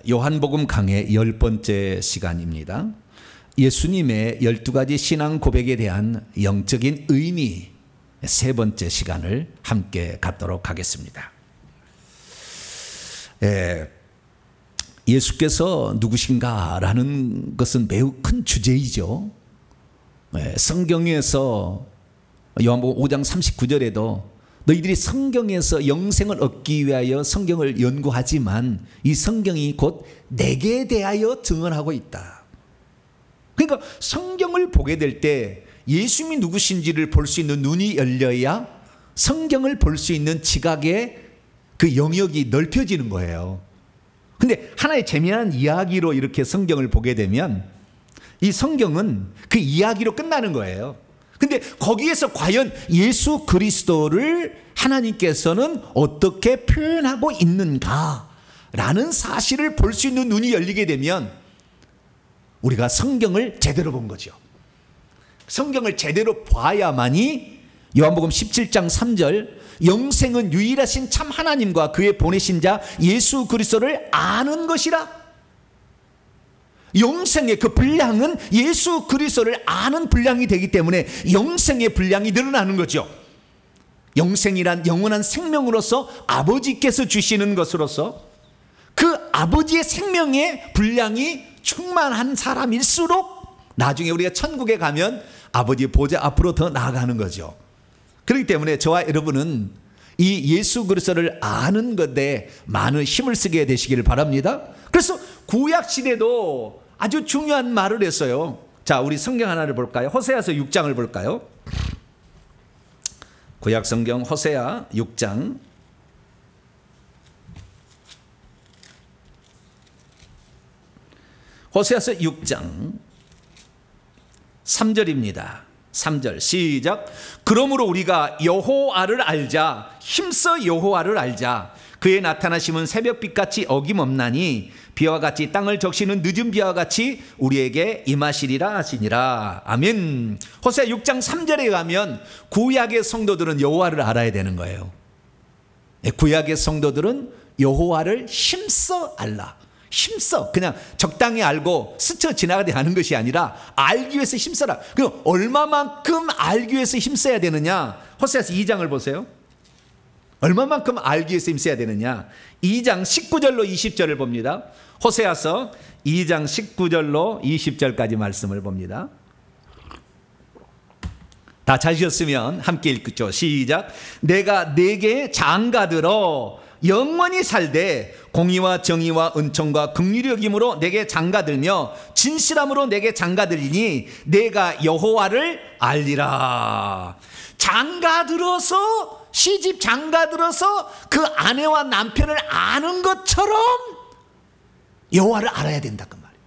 요한복음 강의 10번째 시간입니다. 예수님의 12가지 신앙 고백에 대한 영적인 의미 세 번째 시간을 함께 갖도록 하겠습니다. 예수께서 누구신가라는 것은 매우 큰 주제이죠. 성경에서 요한복음 5장 39절에도 너희들이 성경에서 영생을 얻기 위하여 성경을 연구하지만 이 성경이 곧 내게 대하여 증언하고 있다. 그러니까 성경을 보게 될 때 예수님이 누구신지를 볼 수 있는 눈이 열려야 성경을 볼 수 있는 지각의 그 영역이 넓혀지는 거예요. 근데 하나의 재미난 이야기로 이렇게 성경을 보게 되면 이 성경은 그 이야기로 끝나는 거예요. 근데 거기에서 과연 예수 그리스도를 하나님께서는 어떻게 표현하고 있는가라는 사실을 볼 수 있는 눈이 열리게 되면 우리가 성경을 제대로 본 거죠. 성경을 제대로 봐야만이 요한복음 17장 3절 영생은 유일하신 참 하나님과 그의 보내신 자 예수 그리스도를 아는 것이라. 영생의 그 분량은 예수 그리스도를 아는 분량이 되기 때문에 영생의 분량이 늘어나는 거죠. 영생이란 영원한 생명으로서 아버지께서 주시는 것으로서 그 아버지의 생명의 분량이 충만한 사람일수록 나중에 우리가 천국에 가면 아버지의 보좌 앞으로 더 나아가는 거죠. 그렇기 때문에 저와 여러분은 이 예수 그리스도를 아는 것에 많은 힘을 쓰게 되시기를 바랍니다. 그래서 구약 시대도 아주 중요한 말을 했어요. 자, 우리 성경 하나를 볼까요? 호세아서 6장을 볼까요? 구약 성경 호세아 6장 호세아서 6장 3절입니다. 3절 시작. 그러므로 우리가 여호와를 알자. 힘써 여호와를 알자. 그의 나타나심은 새벽빛같이 어김없나니 비와 같이 땅을 적시는 늦은 비와 같이 우리에게 임하시리라 하시니라. 아멘. 호세아 6장 3절에 가면 구약의 성도들은 여호와를 알아야 되는 거예요. 구약의 성도들은 여호와를 힘써 알라. 힘써 그냥 적당히 알고 스쳐 지나가게 하는 것이 아니라 알기 위해서 힘써라. 그럼 얼마만큼 알기 위해서 힘써야 되느냐? 호세아서 2장을 보세요. 얼마만큼 알기 위해서 힘써야 되느냐? 2장 19절로 20절을 봅니다. 호세아서 2장 19절로 20절까지 말씀을 봅니다. 다 찾으셨으면 함께 읽죠. 시작. 내가 네게 장가들어 영원히 살되 공의와 정의와 은총과 긍휼히 여김으로 내게 장가들며 진실함으로 내게 장가들리니 내가 여호와를 알리라. 장가들어서 시집 장가들어서 그 아내와 남편을 아는 것처럼 여호와를 알아야 된다 그 말이에요.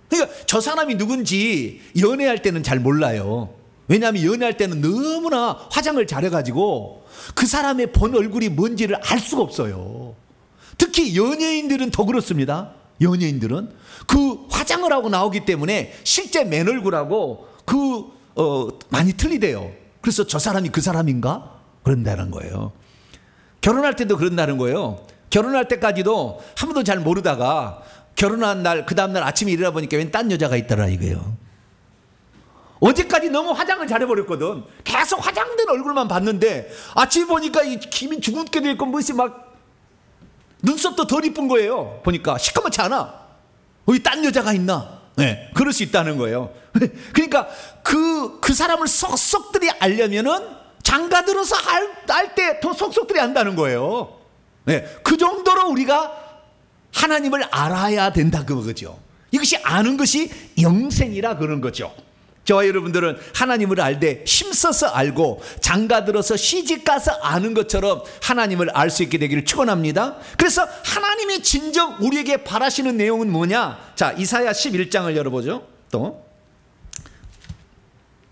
그러니까 저 사람이 누군지 연애할 때는 잘 몰라요. 왜냐하면 연애할 때는 너무나 화장을 잘해가지고 그 사람의 본 얼굴이 뭔지를 알 수가 없어요. 특히 연예인들은 더 그렇습니다. 연예인들은 그 화장을 하고 나오기 때문에 실제 맨 얼굴하고 많이 틀리대요. 그래서 저 사람이 그 사람인가? 그런다는 거예요. 결혼할 때도 그런다는 거예요. 결혼할 때까지도 한 번도 잘 모르다가 결혼한 날 그 다음날 아침에 일어나 보니까 웬 딴 여자가 있더라 이거예요. 어제까지 너무 화장을 잘해버렸거든. 계속 화장된 얼굴만 봤는데 아침에 보니까 이 김이 주근깨 돼 있고 무엇이 막 눈썹도 덜 이쁜 거예요. 보니까 시커멓지 않아. 여기 딴 여자가 있나? 네, 그럴 수 있다는 거예요. 그러니까 그 사람을 속속들이 알려면은 장가들어서 알 때 더 속속들이 안다는 거예요. 네, 그 정도로 우리가 하나님을 알아야 된다 그거죠. 이것이 아는 것이 영생이라 그런 거죠. 저와 여러분들은 하나님을 알되 힘써서 알고 장가들어서 시집가서 아는 것처럼 하나님을 알 수 있게 되기를 축원합니다. 그래서 하나님이 진정 우리에게 바라시는 내용은 뭐냐? 자, 이사야 11장을 열어보죠. 또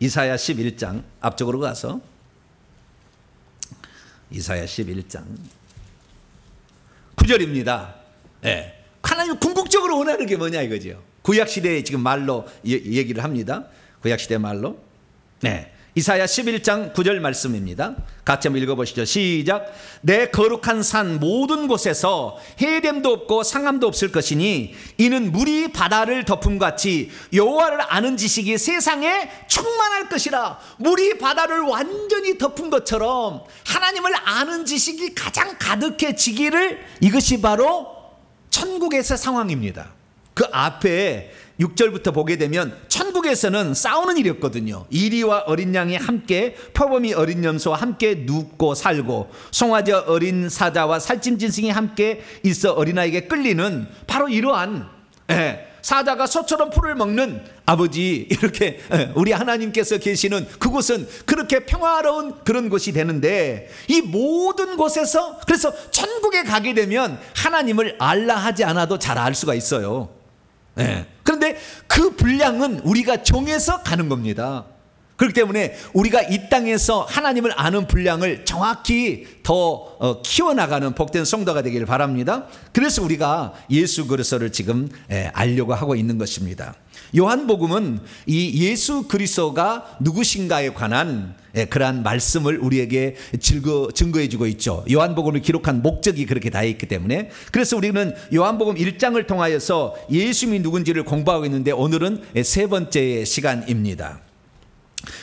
이사야 11장 앞쪽으로 가서 이사야 11장 9절입니다. 네. 하나님이 궁극적으로 원하는 게 뭐냐 이거죠. 구약시대에 지금 말로 얘기를 합니다. 구약시대 말로. 네. 이사야 11장 9절 말씀입니다. 같이 한번 읽어보시죠. 시작. 내 거룩한 산 모든 곳에서 해됨도 없고 상함도 없을 것이니 이는 물이 바다를 덮음같이 여호와를 아는 지식이 세상에 충만할 것이라. 물이 바다를 완전히 덮은 것처럼 하나님을 아는 지식이 가장 가득해지기를, 이것이 바로 천국에서 상황입니다. 그 앞에 6절부터 보게 되면 천국에서는 싸우는 일이 없거든요. 이리와 어린 양이 함께, 표범이 어린 염소와 함께 눕고 살고, 송아지 어린 사자와 살찐 짐승이 함께 있어 어린아이에게 끌리는, 바로 이러한 사자가 소처럼 풀을 먹는 아버지, 이렇게 우리 하나님께서 계시는 그곳은 그렇게 평화로운 그런 곳이 되는데, 이 모든 곳에서, 그래서 천국에 가게 되면 하나님을 알라 하지 않아도 잘 알 수가 있어요. 그런데 그 분량은 우리가 정해서 가는 겁니다. 그렇기 때문에 우리가 이 땅에서 하나님을 아는 분량을 정확히 더 키워나가는 복된 성도가 되기를 바랍니다. 그래서 우리가 예수 그리스도를 지금 알려고 하고 있는 것입니다. 요한복음은 이 예수 그리스도가 누구신가에 관한 그러한 말씀을 우리에게 증거해 주고 있죠. 요한복음을 기록한 목적이 그렇게 다 있기 때문에. 그래서 우리는 요한복음 1장을 통하여서 예수님이 누군지를 공부하고 있는데, 오늘은 세 번째 시간입니다.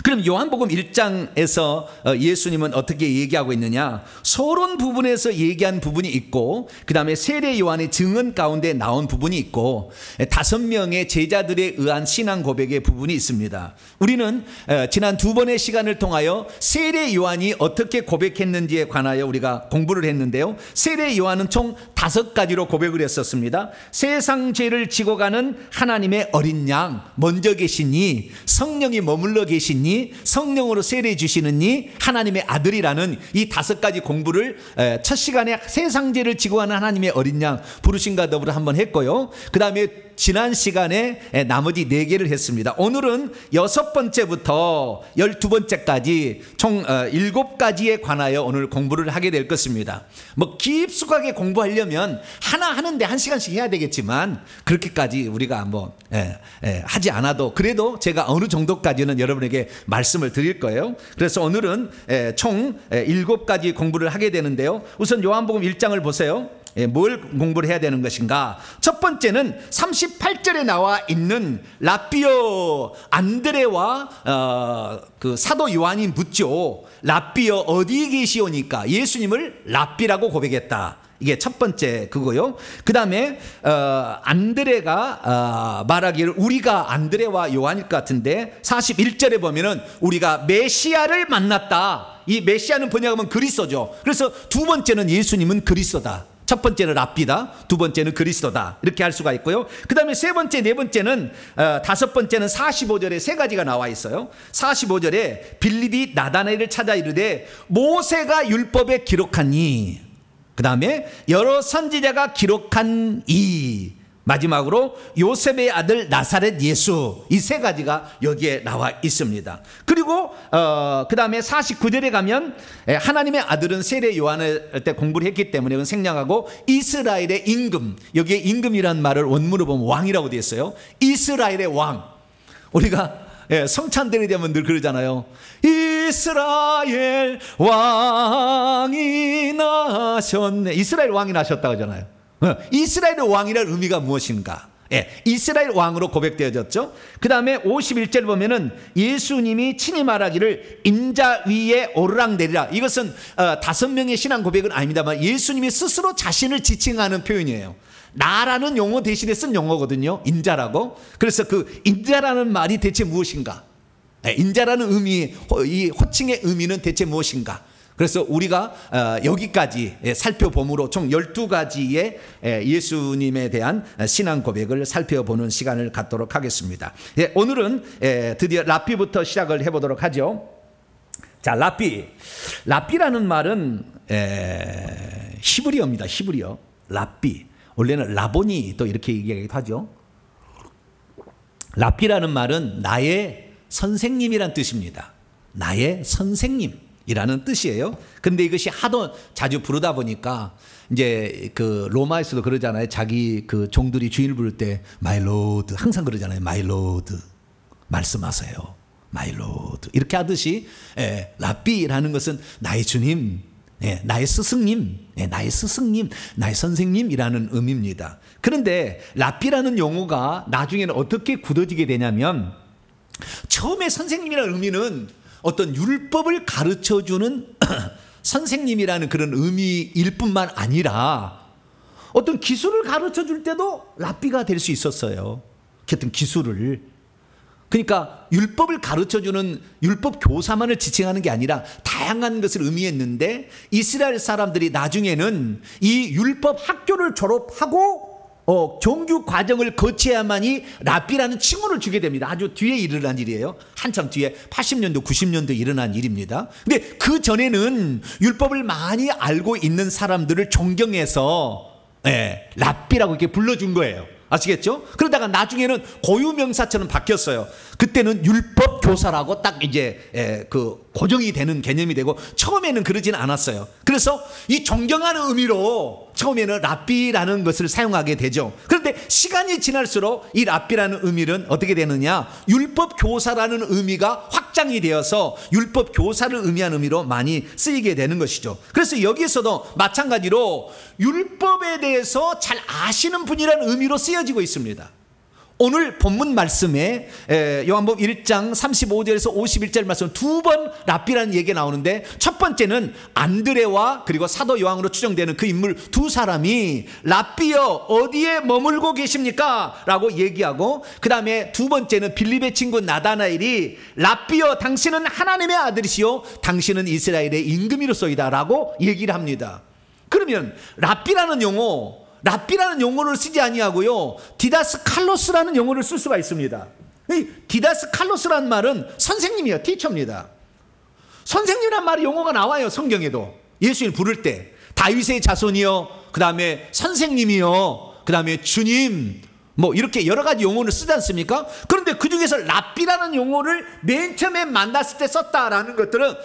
그럼 요한복음 1장에서 예수님은 어떻게 얘기하고 있느냐? 서론 부분에서 얘기한 부분이 있고, 그 다음에 세례 요한의 증언 가운데 나온 부분이 있고, 5명의 제자들에 의한 신앙 고백의 부분이 있습니다. 우리는 지난 2번의 시간을 통하여 세례 요한이 어떻게 고백했는지에 관하여 우리가 공부를 했는데요. 세례 요한은 총 5가지로 고백을 했었습니다. 세상 죄를 지고 가는 하나님의 어린 양, 먼저 계시니, 성령이 머물러 계시니, 성령으로 세례 주시느니, 하나님의 아들이라는 이 5가지 공부를 첫 시간에 세상 죄를 지고 가는 하나님의 어린 양 부르심과 더불어 한번 했고요. 그 다음에 지난 시간에 나머지 4개를 했습니다. 오늘은 6번째부터 12번째까지 총 7가지에 관하여 오늘 공부를 하게 될 것입니다. 뭐 깊숙하게 공부하려면 하나 하는데 1시간씩 해야 되겠지만, 그렇게까지 우리가 뭐 하지 않아도, 그래도 제가 어느 정도까지는 여러분에게 말씀을 드릴 거예요. 그래서 오늘은 총 7가지 공부를 하게 되는데요. 우선 요한복음 1장을 보세요. 뭘 공부를 해야 되는 것인가? 첫 번째는 38절에 나와 있는 라삐어, 안드레와 그 사도 요한이 묻죠. 라삐어 어디 계시오니까 예수님을 라삐라고 고백했다. 이게 첫 번째 그거요. 그 다음에 안드레가 말하기를 우리가 안드레와 요한일 것 같은데, 41절에 보면은 우리가 메시아를 만났다. 이 메시아는 번역하면 그리스도죠. 그래서 두 번째는 예수님은 그리스도다. 첫 번째는 랍비다, 두 번째는 그리스도다, 이렇게 할 수가 있고요. 그 다음에 세 번째, 네 번째는 5번째는 45절에 3가지가 나와 있어요. 45절에 빌립이 나다나엘을 찾아 이르되 모세가 율법에 기록하니, 그 다음에 여러 선지자가 기록한 이, 마지막으로 요셉의 아들 나사렛 예수, 이 3가지가 여기에 나와 있습니다. 그리고 그 다음에 49절에 가면 하나님의 아들은 세례 요한을 때 공부를 했기 때문에 그건 생략하고, 이스라엘의 임금, 여기에 임금이란 말을 원문으로 보면 왕이라고 되어 있어요. 이스라엘의 왕. 우리가 성찬들이 되면 늘 그러잖아요. 이스라엘 왕이 나셨네. 이스라엘 왕이 나셨다고 하잖아요. 이스라엘의 왕이라는 의미가 무엇인가? 이스라엘 왕으로 고백되어졌죠. 그 다음에 51절 보면은 예수님이 친히 말하기를 인자 위에 오르락내리라. 이것은 5명의 신앙 고백은 아닙니다만 예수님이 스스로 자신을 지칭하는 표현이에요. 나라는 용어 대신에 쓴 용어거든요. 인자라고. 그래서 그 인자라는 말이 대체 무엇인가? 인자라는 의미, 이 호칭의 의미는 대체 무엇인가? 그래서 우리가 여기까지 살펴봄으로 총 12가지의 예수님에 대한 신앙 고백을 살펴보는 시간을 갖도록 하겠습니다. 오늘은 드디어 라삐부터 시작을 해보도록 하죠. 자, 라삐라는 말은 히브리어입니다. 히브리어. 라삐. 원래는 라보니 또 이렇게 얘기하기도 하죠. 라삐라는 말은 나의 선생님이란 뜻입니다. 나의 선생님 이라는 뜻이에요. 근데 이것이 하도 자주 부르다 보니까 이제 그 로마에서도 그러잖아요. 자기 그 종들이 주인을 부를 때 my lord 항상 그러잖아요. my lord 말씀하세요. 마일로드 이렇게 하듯이 랍비라는 것은 나의 주님, 나의 스승님, 나의 스승님, 나의 선생님이라는 의미입니다. 그런데 랍비라는 용어가 나중에는 어떻게 굳어지게 되냐면, 처음에 선생님이라는 의미는 어떤 율법을 가르쳐주는 선생님이라는 그런 의미일 뿐만 아니라 어떤 기술을 가르쳐줄 때도 랍비가 될 수 있었어요. 어떤 기술을. 그러니까 율법을 가르쳐주는 율법 교사만을 지칭하는 게 아니라 다양한 것을 의미했는데, 이스라엘 사람들이 나중에는 이 율법 학교를 졸업하고 정규 과정을 거쳐야만이 랍비라는 칭호를 주게 됩니다. 아주 뒤에 일어난 일이에요. 한참 뒤에 80년도 90년도에 일어난 일입니다. 근데 그 전에는 율법을 많이 알고 있는 사람들을 존경해서 랍비라고 이렇게 불러준 거예요. 아시겠죠? 그러다가 나중에는 고유명사처럼 바뀌었어요. 그때는 율법 교사라고 딱 이제 그 고정이 되는 개념이 되고, 처음에는 그러진 않았어요. 그래서 이 존경하는 의미로 처음에는 랍비라는 것을 사용하게 되죠. 그런데 시간이 지날수록 이 랍비라는 의미는 어떻게 되느냐, 율법 교사라는 의미가 확장이 되어서 율법 교사를 의미하는 의미로 많이 쓰이게 되는 것이죠. 그래서 여기서도 마찬가지로 율법에 대해서 잘 아시는 분이라는 의미로 쓰여지고 있습니다. 오늘 본문 말씀에 요한복음 1장 35절에서 51절 말씀 두 번 랍비라는 얘기가 나오는데, 첫 번째는 안드레와 그리고 사도 요한으로 추정되는 그 인물 두 사람이 랍비여 어디에 머물고 계십니까? 라고 얘기하고, 그 다음에 두 번째는 빌립의 친구 나다나엘이 랍비여 당신은 하나님의 아들이시요 당신은 이스라엘의 임금이로소이다 라고 얘기를 합니다. 그러면 랍비라는 용어를 쓰지 아니하고요, 디다스칼로스라는 용어를 쓸 수가 있습니다. 이 디다스칼로스라는 말은 선생님이에요. 티처입니다. 선생님이란 말이 용어가 나와요. 성경에도 예수님 부를 때 다윗의 자손이요, 그 다음에 선생님이요, 그 다음에 주님, 뭐 이렇게 여러 가지 용어를 쓰지 않습니까? 그런데 그 중에서 랍비라는 용어를 맨 처음에 만났을 때 썼다라는 것들은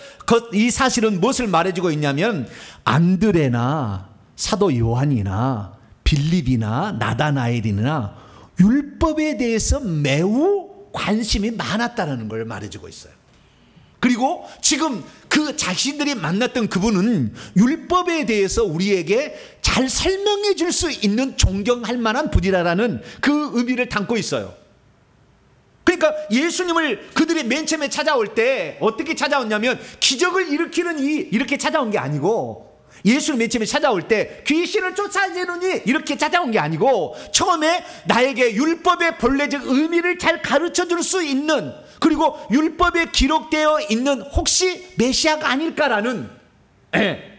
이 사실은 무엇을 말해주고 있냐면, 안드레나 사도 요한이나 빌립이나 나다나엘이나 율법에 대해서 매우 관심이 많았다는 걸 말해주고 있어요. 그리고 지금 그 자신들이 만났던 그분은 율법에 대해서 우리에게 잘 설명해 줄 수 있는 존경할 만한 분이라는 그 의미를 담고 있어요. 그러니까 예수님을 그들이 맨 처음에 찾아올 때 어떻게 찾아왔냐면, 기적을 일으키는 이렇게 찾아온 게 아니고, 예수를 맨 처음에 찾아올 때 귀신을 쫓아내느니 이렇게 찾아온 게 아니고, 처음에 나에게 율법의 본래적 의미를 잘 가르쳐줄 수 있는, 그리고 율법에 기록되어 있는 혹시 메시아가 아닐까라는,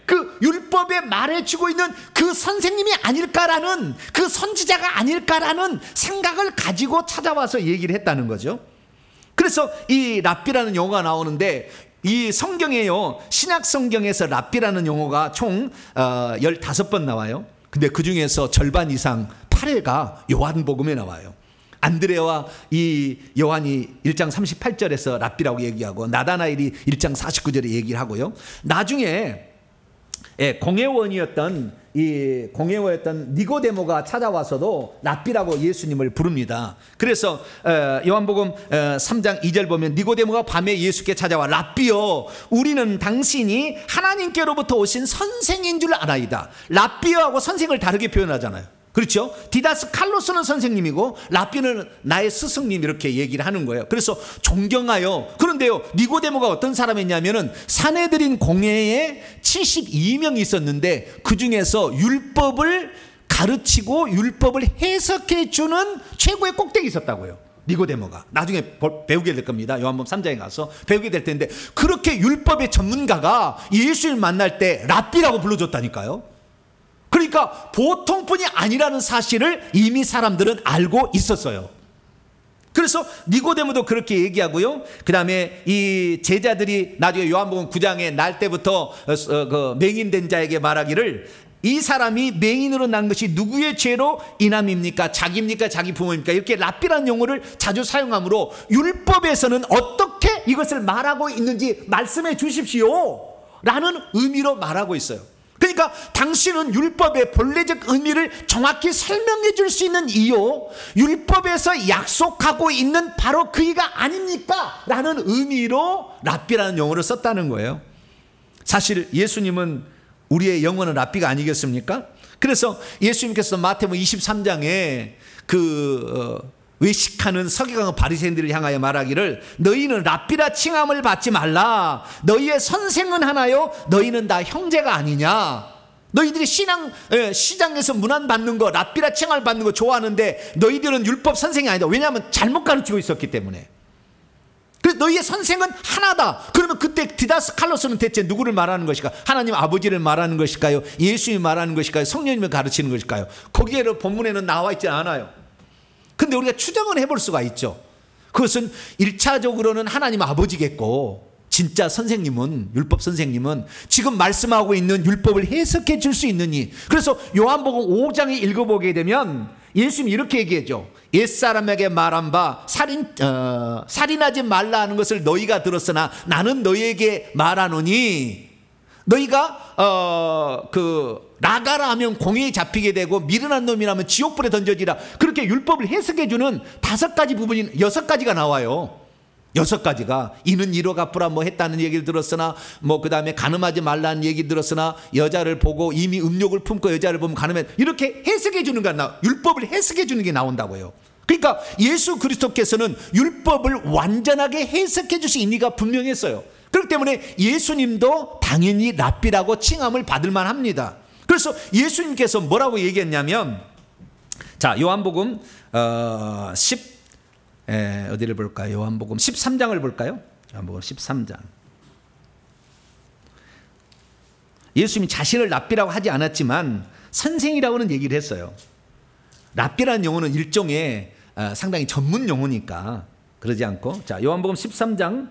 그 율법에 말해주고 있는 그 선생님이 아닐까라는, 그 선지자가 아닐까라는 생각을 가지고 찾아와서 얘기를 했다는 거죠. 그래서 이 랍비라는 용어가 나오는데, 이 성경에요, 신약 성경에서 랍비라는 용어가 총 15번 나와요. 근데 그 중에서 절반 이상 8회가 요한복음에 나와요. 안드레와 이 요한이 1장 38절에서 랍비라고 얘기하고, 나다나엘이 1장 49절에 얘기를 하고요. 나중에 공회원이었던 니고데모가 찾아와서도 랍비라고 예수님을 부릅니다. 그래서 요한복음 3장 2절 보면, 니고데모가 밤에 예수께 찾아와 랍비여 우리는 당신이 하나님께로부터 오신 선생인 줄 알아이다. 랍비여하고 선생을 다르게 표현하잖아요. 그렇죠? 디다스칼로스는 선생님이고 랍비는 나의 스승님, 이렇게 얘기를 하는 거예요. 그래서 존경하여. 그런데요, 니고데모가 어떤 사람이냐면은 사내들인 공회에 72명이 있었는데, 그 중에서 율법을 가르치고 율법을 해석해 주는 최고의 꼭대기 있었다고요. 니고데모가 나중에 배우게 될 겁니다. 요한복음 3장에 가서 배우게 될 텐데, 그렇게 율법의 전문가가 예수를 만날 때 랍비라고 불러줬다니까요. 그러니까 보통뿐이 아니라는 사실을 이미 사람들은 알고 있었어요. 그래서 니고데모도 그렇게 얘기하고요. 그 다음에 이 제자들이 나중에 요한복음 9장에 날 때부터 그 맹인된 자에게 말하기를, 이 사람이 맹인으로 난 것이 누구의 죄로 인함입니까? 자기입니까? 자기 부모입니까? 이렇게 랍비라는 용어를 자주 사용하므로 율법에서는 어떻게 이것을 말하고 있는지 말씀해 주십시오 라는 의미로 말하고 있어요. 그러니까 그러니까 당신은 율법의 본래적 의미를 정확히 설명해 줄 수 있는 이유, 율법에서 약속하고 있는 바로 그이가 아닙니까? 라는 의미로 랍비라는 용어를 썼다는 거예요. 사실 예수님은 우리의 영원한 랍비가 아니겠습니까? 그래서 예수님께서 마태복음 23장에 외식하는 서기관과 바리새인들을 향하여 말하기를 너희는 랍비라 칭함을 받지 말라. 너희의 선생은 하나요? 너희는 다 형제가 아니냐? 너희들이 시장에서 문안받는 거, 랍비라 칭함을 받는 거 좋아하는데 너희들은 율법 선생이 아니다. 왜냐하면 잘못 가르치고 있었기 때문에. 그래서 너희의 선생은 하나다. 그러면 그때 디다스칼로스는 대체 누구를 말하는 것일까? 하나님 아버지를 말하는 것일까요? 예수님을 말하는 것일까요? 성령님을 가르치는 것일까요? 거기에는 본문에는 나와 있지 않아요. 근데 우리가 추정을 해볼 수가 있죠. 그것은 1차적으로는 하나님 아버지겠고, 진짜 선생님은, 율법 선생님은 지금 말씀하고 있는 율법을 해석해 줄 수 있는 이. 그래서 요한복음 5장에 읽어보게 되면 예수님이 이렇게 얘기하죠. 옛사람에게 말한 바 살인하지 말라 하는 것을 너희가 들었으나 나는 너희에게 말하노니, 너희가 나가라 하면 공회에 잡히게 되고 미련한 놈이라면 지옥불에 던져지라. 그렇게 율법을 해석해 주는 5가지 부분이 6가지가 나와요. 6가지가 이는 이로 갚으라 뭐 했다는 얘기를 들었으나, 뭐 그 다음에 간음하지 말라는 얘기 들었으나 여자를 보고 이미 음욕을 품고 여자를 보면 간음해, 이렇게 해석해 주는 게 율법을 해석해 주는 게 나온다고요. 그러니까 예수 그리스도께서는 율법을 완전하게 해석해 주신 의미가 분명했어요. 그렇기 때문에 예수님도 당연히 랍비라고 칭함을 받을 만합니다. 그래서 예수님께서 뭐라고 얘기했냐면, 자 요한복음 어디를 볼까요? 요한복음 13장을 볼까요? 요한복음 13장. 예수님이 자신을 랍비라고 하지 않았지만 선생이라고는 얘기를 했어요. 랍비라는 용어는 일종의 상당히 전문 용어니까 그러지 않고, 자 요한복음 13장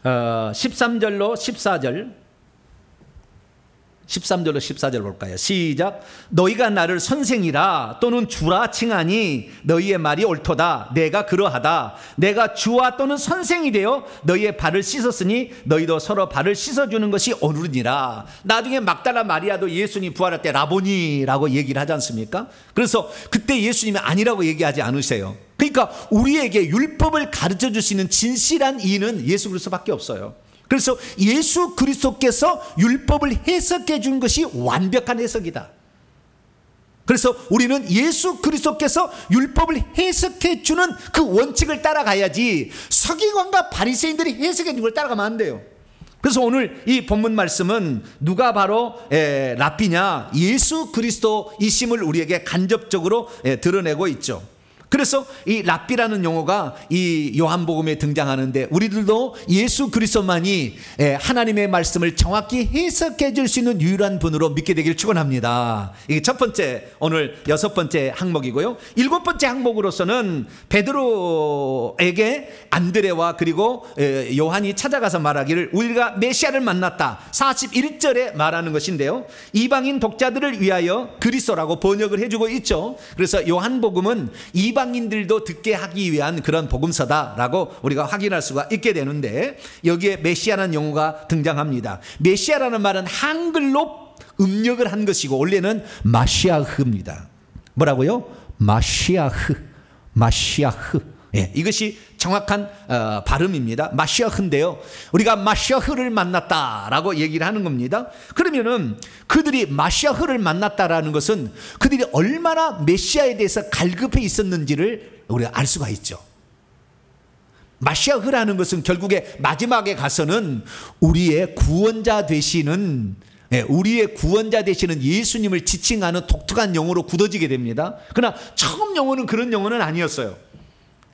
13절로 14절, 13절로 14절 볼까요? 시작. 너희가 나를 선생이라 또는 주라 칭하니 너희의 말이 옳도다. 내가 그러하다. 내가 주와 또는 선생이 되어 너희의 발을 씻었으니 너희도 서로 발을 씻어주는 것이 옳으니라. 나중에 막달라 마리아도 예수님 부활할 때 라보니라고 얘기를 하지 않습니까? 그래서 그때 예수님이 아니라고 얘기하지 않으세요. 그러니까 우리에게 율법을 가르쳐 주시는 진실한 이는 예수 그리스도밖에 없어요. 그래서 예수 그리스도께서 율법을 해석해 준 것이 완벽한 해석이다. 그래서 우리는 예수 그리스도께서 율법을 해석해 주는 그 원칙을 따라가야지 서기관과 바리새인들이 해석해 준 걸 따라가면 안 돼요. 그래서 오늘 이 본문 말씀은 누가 바로 랍비냐? 예수 그리스도이심을 우리에게 간접적으로 드러내고 있죠. 그래서 이 랍비라는 용어가 이 요한복음에 등장하는데, 우리들도 예수 그리스도만이 하나님의 말씀을 정확히 해석해 줄 수 있는 유일한 분으로 믿게 되기를 축원합니다. 이게 첫 번째, 오늘 6번째 항목이고요. 7번째 항목으로서는 베드로에게 안드레와 그리고 요한이 찾아가서 말하기를 우리가 메시아를 만났다. 41절에 말하는 것인데요, 이방인 독자들을 위하여 그리스도라고 번역을 해주고 있죠. 그래서 요한복음은 이방인들도 듣게 하기 위한 그런 복음서다라고 우리가 확인할 수가 있게 되는데, 여기에 메시아라는 용어가 등장합니다. 메시아라는 말은 한글로 음력을 한 것이고 원래는 마시아흐입니다. 뭐라고요? 마시아흐. 예, 이것이 정확한 발음입니다. 마시아흐인데요, 우리가 마시아흐를 만났다라고 얘기를 하는 겁니다. 그러면은 그들이 마시아흐를 만났다라는 것은 그들이 얼마나 메시아에 대해서 갈급해 있었는지를 우리가 알 수가 있죠. 마시아흐라는 것은 결국에 마지막에 가서는 우리의 구원자 되시는 예수님을 지칭하는 독특한 용어로 굳어지게 됩니다. 그러나 처음 용어는 그런 용어는 아니었어요.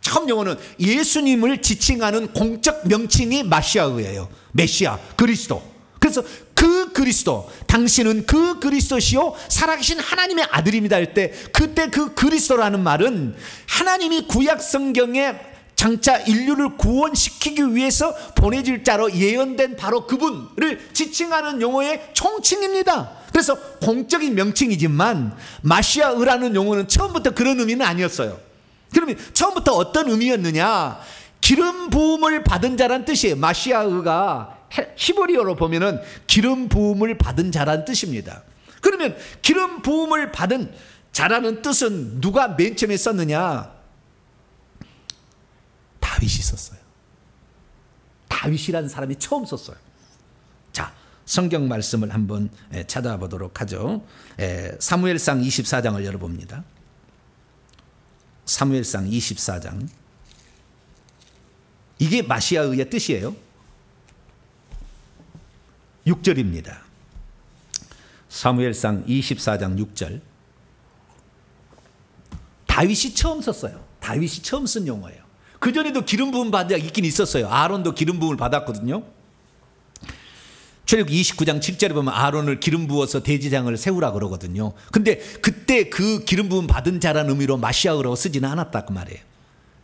처음 용어는 예수님을 지칭하는 공적 명칭이 마시아흐예요. 메시아, 그리스도. 그래서 그 그리스도, 당신은 그 그리스도시요 살아계신 하나님의 아들입니다 할 때, 그때 그 그리스도라는 말은 하나님이 구약 성경에 장차 인류를 구원시키기 위해서 보내질 자로 예언된 바로 그분을 지칭하는 용어의 총칭입니다. 그래서 공적인 명칭이지만 마시아흐라는 용어는 처음부터 그런 의미는 아니었어요. 그러면 처음부터 어떤 의미였느냐? 기름 부음을 받은 자란 뜻이에요. 마시아흐가 히브리어로 보면은 기름 부음을 받은 자라는 뜻입니다. 그러면 기름 부음을 받은 자라는 뜻은 누가 맨 처음에 썼느냐? 다윗이 썼어요. 다윗이라는 사람이 처음 썼어요. 자, 성경 말씀을 한번 찾아보도록 하죠. 사무엘상 24장을 열어봅니다. 사무엘상 24장. 이게 마시아의 뜻이에요. 6절입니다. 사무엘상 24장 6절. 다윗이 처음 썼어요. 다윗이 처음 쓴 용어예요. 그전에도 기름 부음 받은 자가 있긴 있었어요. 아론도 기름 부음을 받았거든요. 출애굽기 29장 7절에 보면 아론을 기름 부어서 대제사장을 세우라 그러거든요. 근데 그때 그 기름 부음 받은 자라는 의미로 마시아라고 쓰지는 않았다 그 말이에요.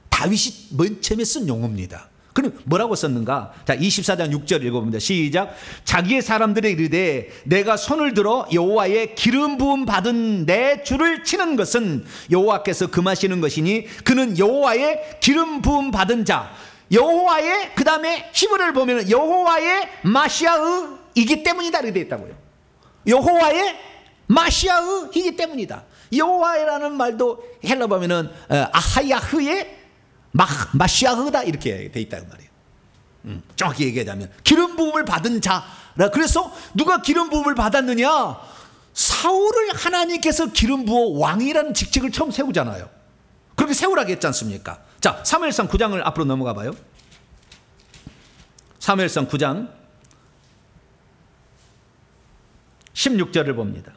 다윗이 맨 처음에 쓴 용어입니다. 그럼 뭐라고 썼는가? 자, 24장 6절 읽어봅니다. 시작. 자기의 사람들에 이르되 내가 손을 들어 여호와의 기름 부음 받은 내 주를 치는 것은 여호와께서 금하시는 것이니 그는 여호와의 기름 부음 받은 자. 여호와의, 그 다음에 히브리를 보면 여호와의 마시아의이기 때문이다 이렇게 되어 있다고요. 여호와의 마시아의이기 때문이다. 여호와라는 말도 헬라 보면은 아하야흐의 마시아흐다 이렇게 돼 있다는 말이에요. 정확히 얘기하자면 기름 부음을 받은 자라. 그래서 누가 기름 부음을 받았느냐? 사울을 하나님께서 기름 부어 왕이라는 직책을 처음 세우잖아요. 그렇게 세우라고 했지 않습니까? 자, 사무엘상 9장을 앞으로 넘어가 봐요. 사무엘상 9장 16절을 봅니다.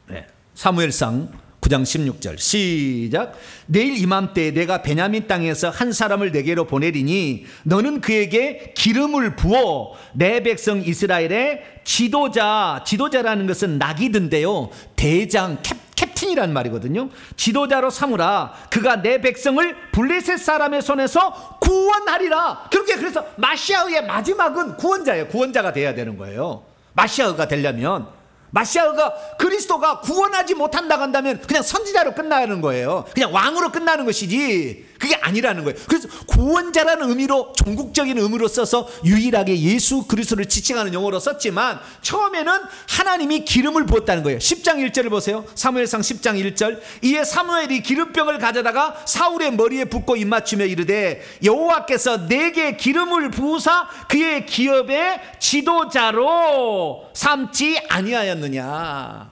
네, 사무엘상 9장 16절 시작. 내일 이맘때에 내가 베냐민 땅에서 한 사람을 내게로 보내리니 너는 그에게 기름을 부어 내 백성 이스라엘의 지도자라는 것은 나기든데요, 대장 캡틴이라는 말이거든요. 지도자로 삼으라. 그가 내 백성을 블레셋 사람의 손에서 구원하리라. 그렇게 그래서 마시아의 마지막은 구원자예요. 구원자가 돼야 되는 거예요. 마시아가 되려면 마시아가 그리스도가 구원하지 못한다고 한다면 그냥 선지자로 끝나는 거예요. 그냥 왕으로 끝나는 것이지 그게 아니라는 거예요. 그래서 구원자라는 의미로, 종국적인 의미로 써서 유일하게 예수 그리스도를 지칭하는 용어로 썼지만 처음에는 하나님이 기름을 부었다는 거예요. 10장 1절을 보세요. 사무엘상 10장 1절. 이에 사무엘이 기름병을 가져다가 사울의 머리에 붓고 입맞추며 이르되 여호와께서 내게 기름을 부으사 그의 기업의 지도자로 삼지 아니하였느냐.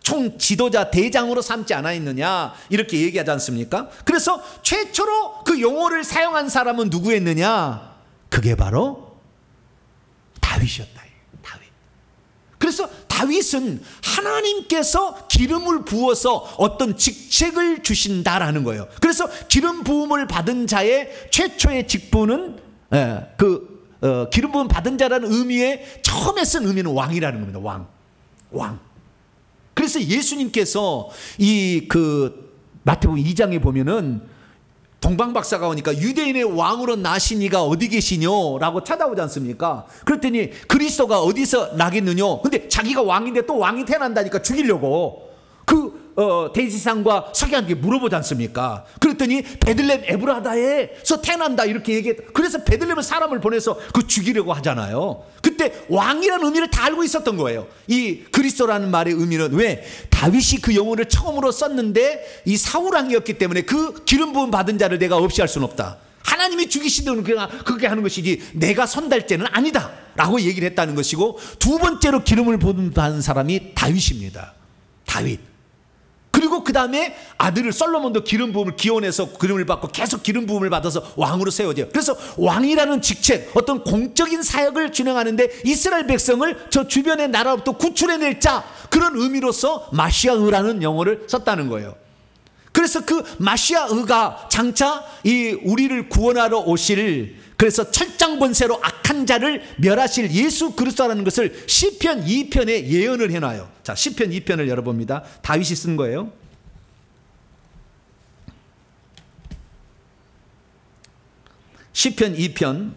총 지도자 대장으로 삼지 않았느냐 이렇게 얘기하지 않습니까? 그래서 최초로 그 용어를 사용한 사람은 누구였느냐? 그게 바로 다윗이었다. 다윗. 그래서 다윗은 하나님께서 기름을 부어서 어떤 직책을 주신다라는 거예요. 그래서 기름 부음을 받은 자의 최초의 직분은 기름 부음 받은 자라는 의미의 처음에 쓴 의미는 왕이라는 겁니다. 왕. 그래서 예수님께서 마태복음 2장에 보면은 동방박사가 오니까 유대인의 왕으로 나시니가 어디 계시뇨라고 찾아오지 않습니까? 그랬더니 그리스도가 어디서 나겠느뇨? 근데 자기가 왕인데 또 왕이 태어난다니까 죽이려고 대지상과 서기관에게 물어보지 않습니까? 그랬더니 베들레헴 에브라다에서 태어난다 이렇게 얘기했다. 그래서 베들레헴은 사람을 보내서 죽이려고 하잖아요. 그때 왕이라는 의미를 다 알고 있었던 거예요. 이 그리스도라는 말의 의미는 왜? 다윗이 그 용어를 처음으로 썼는데 이 사울왕이었기 때문에 그 기름 부음 받은 자를 내가 없이 할 수는 없다. 하나님이 죽이시든 그렇게 하는 것이지 내가 선달죄는 아니다 라고 얘기를 했다는 것이고, 두 번째로 기름을 부음 받은 사람이 다윗입니다. 다윗. 그리고 그 다음에 아들을 솔로몬도 기름 부음을 기원해서 기름을 받고 계속 기름 부음을 받아서 왕으로 세워져요. 그래서 왕이라는 직책, 어떤 공적인 사역을 진행하는데 이스라엘 백성을 저 주변의 나라로부터 구출해낼 자, 그런 의미로서 마시아의라는 용어를 썼다는 거예요. 그래서 그 마시아의가 장차 이 우리를 구원하러 오실, 그래서 철장번세로 악한 자를 멸하실 예수 그리스도라는 것을 시편 2편에 예언을 해놔요. 자, 시편 2편을 열어봅니다. 다윗이 쓴 거예요. 시편 2편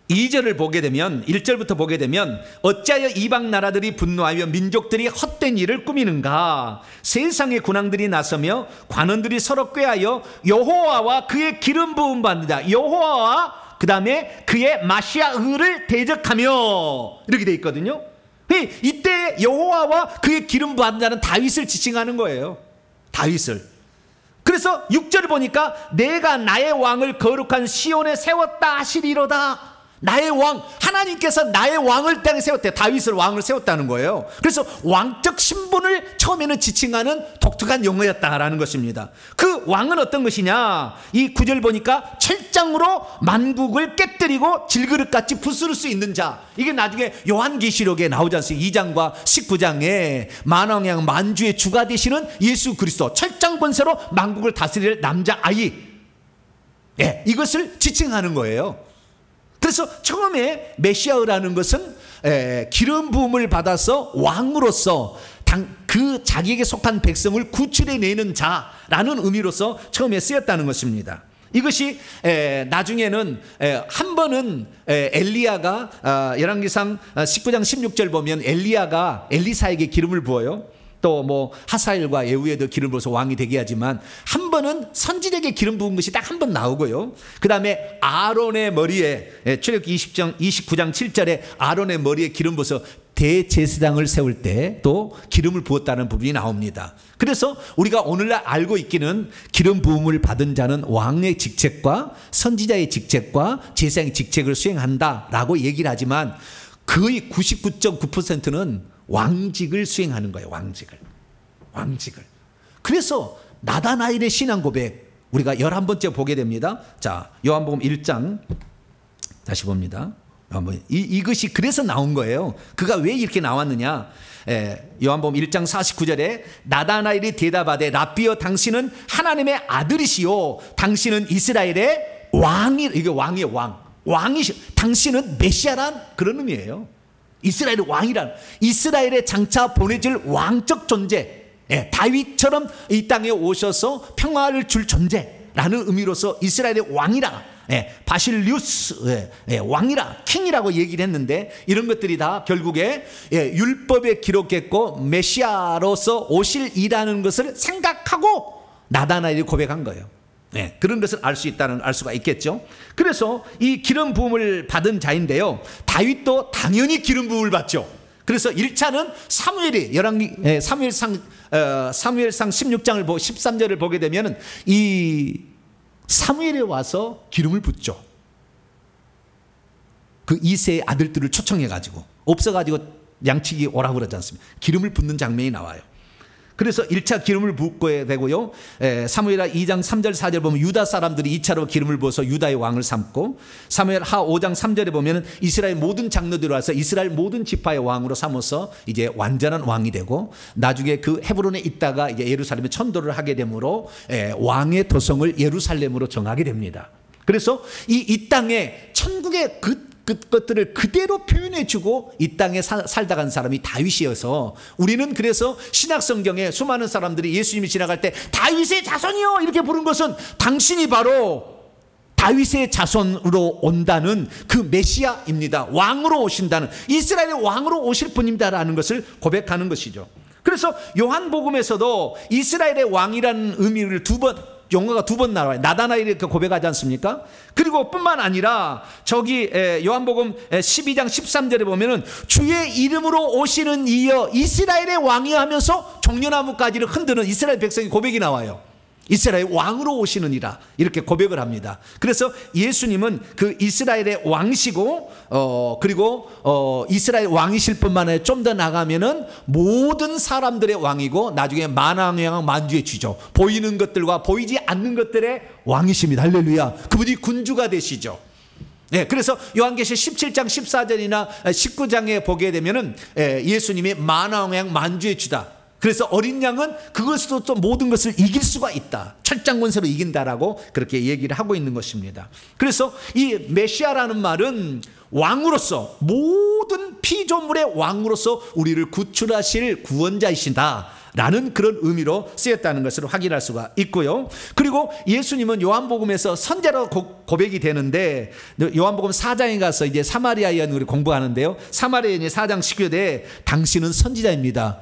2절을 보게 되면, 1절부터 보게 되면 어찌하여 이방 나라들이 분노하여 민족들이 헛된 일을 꾸미는가? 세상의 군왕들이 나서며 관원들이 서로 꾀하여 여호와와 그의 기름 부음 받는 자, 여호와와 그 다음에 그의 마시아를 대적하며 이렇게 돼 있거든요. 이때 여호와와 그의 기름 부은 자는 다윗을 지칭하는 거예요. 다윗을. 그래서 6절을 보니까 내가 나의 왕을 거룩한 시온에 세웠다 하시리로다. 나의 왕, 하나님께서 나의 왕을 땅에 세웠대. 다윗을 왕을 세웠다는 거예요. 그래서 왕적 신분을 처음에는 지칭하는 독특한 용어였다라는 것입니다. 그 왕은 어떤 것이냐, 이 9절 보니까 철장으로 만국을 깨뜨리고 질그릇같이 부스를 수 있는 자. 이게 나중에 요한계시록에 나오지 않습니까? 2장과 19장에 만왕양 만주의 주가 되시는 예수 그리스도, 철장 권세로 만국을 다스릴 남자아이, 이것을 지칭하는 거예요. 그래서 처음에 메시아라는 것은 기름 부음을 받아서 왕으로서 그 자기에게 속한 백성을 구출해내는 자라는 의미로서 처음에 쓰였다는 것입니다. 이것이 나중에는 한 번은 엘리야가 열왕기상 19장 16절 보면 엘리야가 엘리사에게 기름을 부어요. 또 뭐 하사엘과 예후에도 기름 부어서 왕이 되게 하지만 한 번은 선지자에게 기름 부은 것이 딱 한 번 나오고요. 그 다음에 아론의 머리에 출애굽기 29장 7절에 아론의 머리에 기름 부어서 대제사장을 세울 때 또 기름을 부었다는 부분이 나옵니다. 그래서 우리가 오늘날 알고 있기는 기름 부음을 받은 자는 왕의 직책과 선지자의 직책과 제사장의 직책을 수행한다라고 얘기를 하지만 거의 99.9%는 왕직을 수행하는 거예요. 왕직을. 그래서 나다나엘의 신앙 고백 우리가 11번째 보게 됩니다. 자, 요한복음 1장 다시 봅니다. 이것이 그래서 나온 거예요. 그가 왜 이렇게 나왔느냐. 요한복음 1장 49절에 나다나엘이 대답하되 라삐여 당신은 하나님의 아들이시요 당신은 이스라엘의 왕이, 이게 왕이에요. 왕이시, 당신은 메시아란 그런 의미예요. 이스라엘의 왕이란, 이스라엘의 장차 보내질 왕적 존재, 다윗처럼 이 땅에 오셔서 평화를 줄 존재라는 의미로서 이스라엘의 왕이라, 바실리우스 왕이라, 킹이라고 얘기를 했는데 이런 것들이 다 결국에 율법에 기록했고 메시아로서 오실 이라는 것을 생각하고 나다나엘이 고백한 거예요. 그런 것을 알 수가 있겠죠. 그래서 이 기름 부음을 받은 자인데요, 다윗도 당연히 기름 부음을 받죠. 그래서 1차는 사무엘이 사무엘상 16장을 13절을 보게 되면 이 사무엘에 와서 기름을 붓죠. 그 이세의 아들들을 초청해가지고 없어가지고 양치기 오라고 그러지 않습니까? 기름을 붓는 장면이 나와요. 그래서 1차 기름을 붓고 되고요. 사무엘하 2장 3절 4절 보면 유다 사람들이 2차로 기름을 부어서 유다의 왕을 삼고, 사무엘하 5장 3절에 보면 이스라엘 모든 장로들이 와서 이스라엘 모든 지파의 왕으로 삼아서 이제 완전한 왕이 되고, 나중에 그 헤브론에 있다가 이제 예루살렘에 천도를 하게 되므로 왕의 도성을 예루살렘으로 정하게 됩니다. 그래서 이 땅에 천국의 그 것들을 그대로 표현해주고 이 땅에 살다 간 사람이 다윗이어서, 우리는 그래서 신약성경에 수많은 사람들이 예수님이 지나갈 때 다윗의 자손이요 이렇게 부른 것은 당신이 바로 다윗의 자손으로 온다는 그 메시아입니다. 왕으로 오신다는, 이스라엘의 왕으로 오실 분입니다라는 것을 고백하는 것이죠. 그래서 요한복음에서도 이스라엘의 왕이라는 의미를 용어가 두 번 나와요. 나다나엘이 고백하지 않습니까? 그리고 뿐만 아니라 저기 요한복음 12장 13절에 보면은 주의 이름으로 오시는 이여 이스라엘의 왕이여 하면서 종려나무가지를 흔드는 이스라엘 백성의 고백이 나와요. 이스라엘 왕으로 오시느니라 이렇게 고백을 합니다. 그래서 예수님은 그 이스라엘의 왕이시고 그리고 이스라엘 왕이실 뿐만 아니라 좀 더 나가면은 모든 사람들의 왕이고 나중에 만왕의 만주의 주죠. 보이는 것들과 보이지 않는 것들의 왕이십니다. 할렐루야. 그분이 군주가 되시죠. 그래서 요한계시 17장 14절이나 19장에 보게 되면은 예수님이 만왕의 만주의 주다. 그래서 어린 양은 그것으로 또 모든 것을 이길 수가 있다. 철장권세로 이긴다라고 그렇게 얘기를 하고 있는 것입니다. 그래서 이 메시아라는 말은 왕으로서, 모든 피조물의 왕으로서 우리를 구출하실 구원자이신다 라는 그런 의미로 쓰였다는 것을 확인할 수가 있고요. 그리고 예수님은 요한복음에서 선자로 고백이 되는데, 요한복음 4장에 가서 이제 사마리아 여인을 우리 공부하는데요, 사마리아 여인이 4장 19절에 당신은 선지자입니다.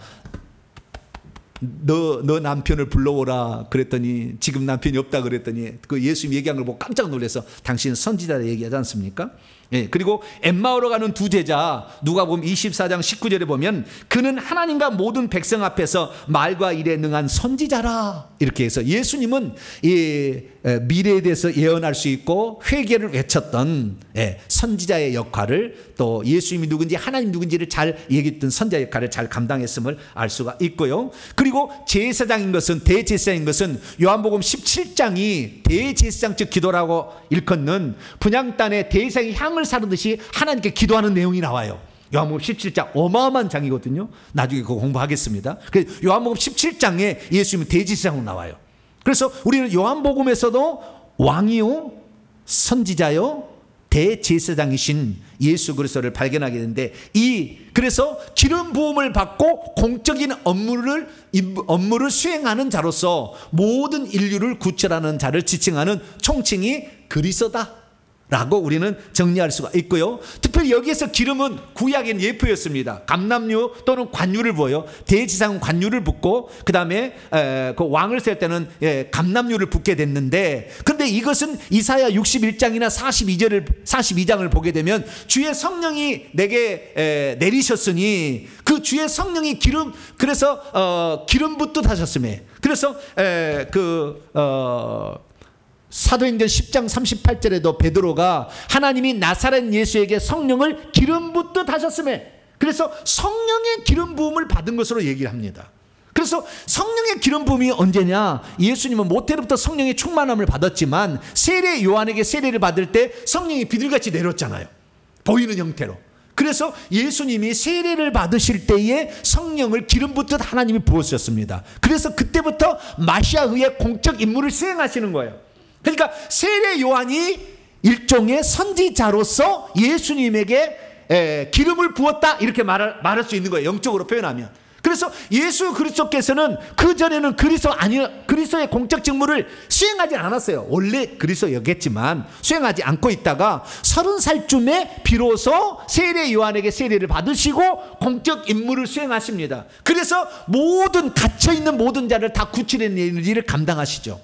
너 남편을 불러오라 그랬더니 지금 남편이 없다 그랬더니 그 예수님 얘기한 걸 보고 깜짝 놀라서 당신은 선지자라 얘기하지 않습니까? 예, 그리고 엠마오로 가는 두 제자 누가복음 24장 19절에 보면 그는 하나님과 모든 백성 앞에서 말과 일에 능한 선지자라 이렇게 해서 예수님은 이 미래에 대해서 예언할 수 있고 회개를 외쳤던 선지자의 역할을 또 예수님이 누군지 하나님 누군지를 잘 얘기했던 선지자 역할을 잘 감당했음을 알 수가 있고요. 그리고 제사장인 것은 대제사장인 것은 요한복음 17장이 대제사장 즉 기도라고 일컫는 분향단에 대제사장이 향을 사르듯이 하나님께 기도하는 내용이 나와요. 요한복음 17장 어마어마한 장이거든요. 나중에 그거 공부하겠습니다. 그래서 요한복음 17장에 예수님은 대제사장으로 나와요. 그래서 우리는 요한복음에서도 왕이요 선지자요 대제사장이신 예수 그리스도를 발견하게 되는데 그래서 기름 부음을 받고 공적인 업무를 수행하는 자로서 모든 인류를 구출하는 자를 지칭하는 총칭이 그리스도다 라고 우리는 정리할 수가 있고요. 특별히 여기에서 기름은 구약엔 예표였습니다. 감람류 또는 관유를 부어요. 대제사장은 관유를 붓고 그 다음에 그 왕을 셀 때는 감람류를 붓게 됐는데, 그런데 이것은 이사야 61장이나 42장을 보게 되면 주의 성령이 내게 내리셨으니 그 주의 성령이 그래서 기름 붓듯 하셨음에, 그래서 사도행전 10장 38절에도 베드로가 하나님이 나사렛 예수에게 성령을 기름 붓듯 하셨음에, 그래서 성령의 기름 부음을 받은 것으로 얘기를 합니다. 그래서 성령의 기름 부음이 언제냐? 예수님은 모태로부터 성령의 충만함을 받았지만 세례 요한에게 세례를 받을 때 성령이 비둘기같이 내렸잖아요. 보이는 형태로. 그래서 예수님이 세례를 받으실 때에 성령을 기름 붓듯 하나님이 부으셨습니다. 그래서 그때부터 마시아의 공적 임무를 수행하시는 거예요. 그러니까 세례 요한이 일종의 선지자로서 예수님에게 기름을 부었다 이렇게 말할 수 있는 거예요. 영적으로 표현하면. 그래서 예수 그리스도께서는 그전에는 그리스도의 공적 직무를 수행하지 않았어요. 원래 그리스도였겠지만 수행하지 않고 있다가 30살쯤에 비로소 세례 요한에게 세례를 받으시고 공적 임무를 수행하십니다. 그래서 갇혀있는 모든 자를 다 구출해내는 일을 감당하시죠.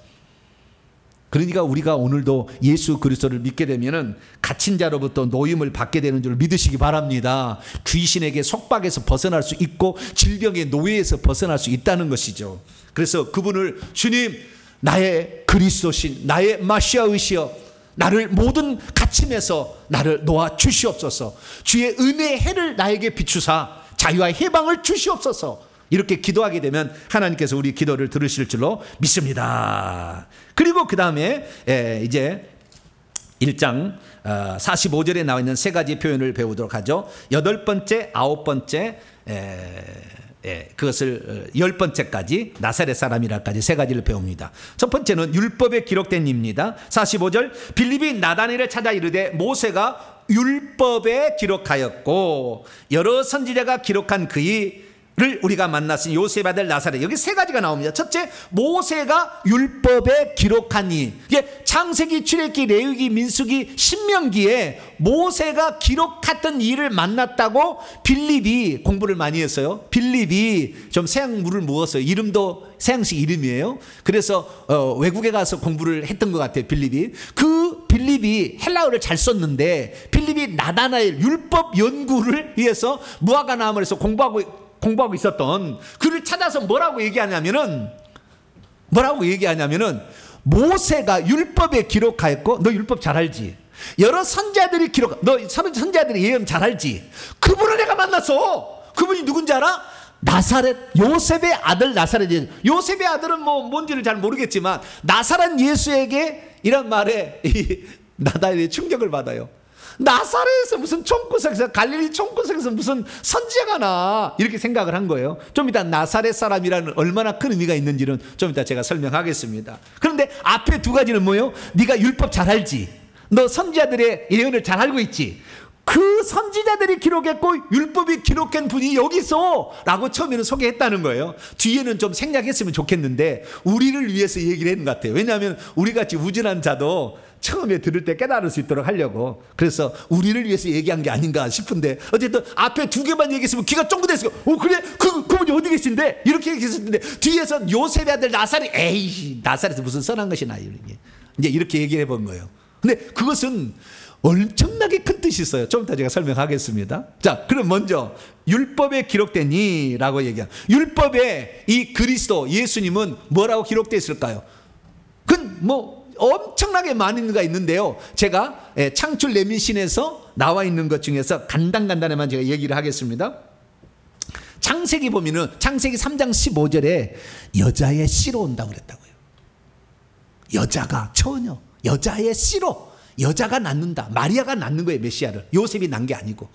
그러니까 우리가 오늘도 예수 그리스도를 믿게 되면은 갇힌 자로부터 노임을 받게 되는 줄 믿으시기 바랍니다. 귀신에게 속박에서 벗어날 수 있고 질병의 노예에서 벗어날 수 있다는 것이죠. 그래서 그분을 주님 나의 그리스도신 나의 마시아이시여 나를 모든 갇힘에서 나를 놓아 주시옵소서. 주의 은혜의 해를 나에게 비추사 자유와 해방을 주시옵소서. 이렇게 기도하게 되면 하나님께서 우리 기도를 들으실 줄로 믿습니다. 그리고 그 다음에 이제 1장 45절에 나와 있는 세 가지 표현을 배우도록 하죠. 8번째, 9번째, 그것을 10번째까지 나사렛 사람이라까지 세 가지를 배웁니다. 첫 번째는 율법에 기록된 입니다. 45절 빌립이 나다나엘을 찾아 이르되 모세가 율법에 기록하였고 여러 선지자가 기록한 그의 를 우리가 만났으니 요셉 아들 나사렛. 여기 세 가지가 나옵니다. 첫째, 모세가 율법에 기록하니. 이게 창세기, 출애굽기, 레위기, 민수기, 신명기에 모세가 기록했던 일을 만났다고 빌립이 공부를 많이 했어요. 빌립이 좀 서양물을 먹었어요. 이름도 서양식 이름이에요. 그래서 외국에 가서 공부를 했던 것 같아요. 빌립이. 그 빌립이 헬라어를 잘 썼는데 빌립이 나다나엘 율법 연구를 위해서 무화과나무에서 공부하고 있었던 그를 찾아서 뭐라고 얘기하냐면은 모세가 율법에 기록하였고 너 율법 잘 알지? 여러 선지자들이 너 선지자들이 예언 잘 알지? 그분을 내가 만났어. 그분이 누군지 알아? 나사렛 요셉의 아들 나사렛. 요셉의 아들은 뭔지를 잘 모르겠지만 나사렛 예수에게 이런 말에 나다나엘이 충격을 받아요. 나사렛에서 무슨 총구석에서 갈릴리 총구석에서 무슨 선지자가 나 이렇게 생각을 한 거예요. 좀 이따 나사렛 사람이라는 얼마나 큰 의미가 있는지는 좀 이따 제가 설명하겠습니다. 그런데 앞에 두 가지는 뭐예요? 네가 율법 잘 알지? 너 선지자들의 예언을 잘 알고 있지? 그 선지자들이 기록했고 율법이 기록한 분이 여기 있어 라고 처음에는 소개했다는 거예요. 뒤에는 좀 생략했으면 좋겠는데 우리를 위해서 얘기를 했는 것 같아요. 왜냐하면 우리같이 우진한 자도 처음에 들을 때 깨달을 수 있도록 하려고, 그래서 우리를 위해서 얘기한 게 아닌가 싶은데, 어쨌든 앞에 두 개만 얘기했으면 귀가 쫑긋했어요. 그래? 그분이 어디 계신데? 이렇게 얘기했었는데 뒤에서 요셉의 아들 나사렛, 에이 나사렛에서 무슨 선한 것이 나요, 이제 이렇게 얘기를 해본 거예요. 근데 그것은 엄청나게 큰 뜻이 있어요. 좀 이따 제가 설명하겠습니다. 자, 그럼 먼저 율법에 기록되니라고 얘기한, 율법에 이 그리스도 예수님은 뭐라고 기록되어 있을까요? 그건 뭐 엄청나게 많은 가 있는데요. 제가 창출 레미신에서 나와 있는 것 중에서 간단간단히만 제가 얘기를 하겠습니다. 창세기 보면은 창세기 3장 15절에 여자의 씨로 온다고 그랬다고요. 여자가 처녀, 여자의 씨로, 여자가 낳는다. 마리아가 낳는 거예요, 메시아를. 요셉이 낳은 게 아니고.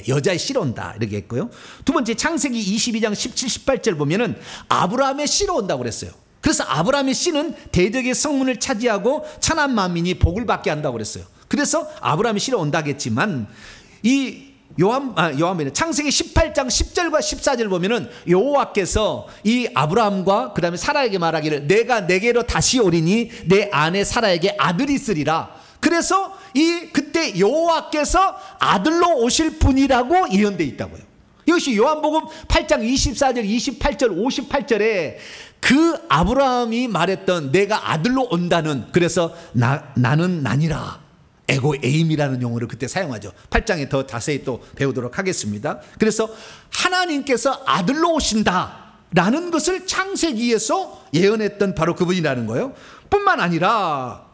여자의 씨로 온다 이렇게 했고요. 두 번째 창세기 22장 17, 18절 보면은 아브라함의 씨로 온다고 그랬어요. 그래서 아브라함의 씨는 대적의 성문을 차지하고 천한 만민이 복을 받게 한다고 그랬어요. 그래서 아브라함의 씨로 온다겠지만 이 창세기 18장 10절과 14절 보면은 여호와께서 이 아브라함과 그 다음에 사라에게 말하기를 내가 내게로 다시 오리니 내 아내 사라에게 아들이 있으리라. 그래서 그때 여호와께서 아들로 오실 분이라고 예언되어 있다고요. 이것이 요한복음 8장 24절 28절 58절에 그 아브라함이 말했던 내가 아들로 온다는, 그래서 나는 나니라, 에고 에임이라는 용어를 그때 사용하죠. 8장에 더 자세히 또 배우도록 하겠습니다. 그래서 하나님께서 아들로 오신다라는 것을 창세기에서 예언했던 바로 그분이라는 거예요. 뿐만 아니라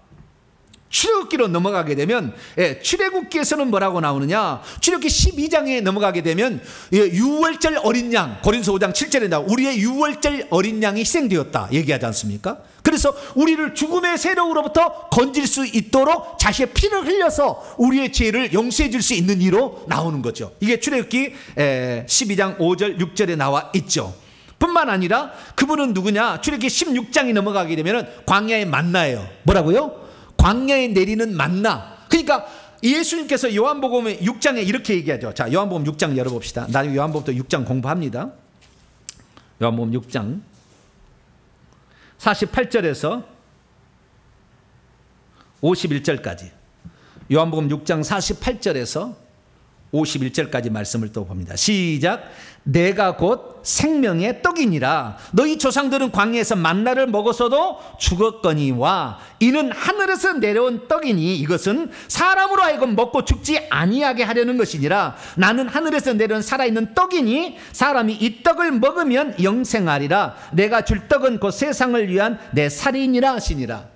출애굽기로 넘어가게 되면, 출애굽기에서는 뭐라고 나오느냐, 출애굽기 12장에 넘어가게 되면 유월절 어린 양, 고린서 5장 7절에 나와 우리의 유월절 어린 양이 희생되었다 얘기하지 않습니까? 그래서 우리를 죽음의 세력으로부터 건질 수 있도록 자신의 피를 흘려서 우리의 죄를 용서해 줄 수 있는 이로 나오는 거죠. 이게 출애굽기 12장 5절 6절에 나와 있죠. 뿐만 아니라 그분은 누구냐, 출애굽기 16장이 넘어가게 되면 광야의 만나예요. 뭐라고요? 광야에 내리는 만나. 그러니까 예수님께서 요한복음 6장에 이렇게 얘기하죠. 자, 요한복음 6장 열어봅시다. 나중에 요한복음도 6장 공부합니다. 요한복음 6장 48절에서 51절까지, 요한복음 6장 48절에서 51절까지 말씀을 또 봅니다. 시작. 내가 곧 생명의 떡이니라. 너희 조상들은 광야에서 만나를 먹었어도 죽었거니와 이는 하늘에서 내려온 떡이니 이것은 사람으로 하여금 먹고 죽지 아니하게 하려는 것이니라. 나는 하늘에서 내려온 살아있는 떡이니 사람이 이 떡을 먹으면 영생하리라. 내가 줄 떡은 곧 세상을 위한 내 살이니라 하시니라.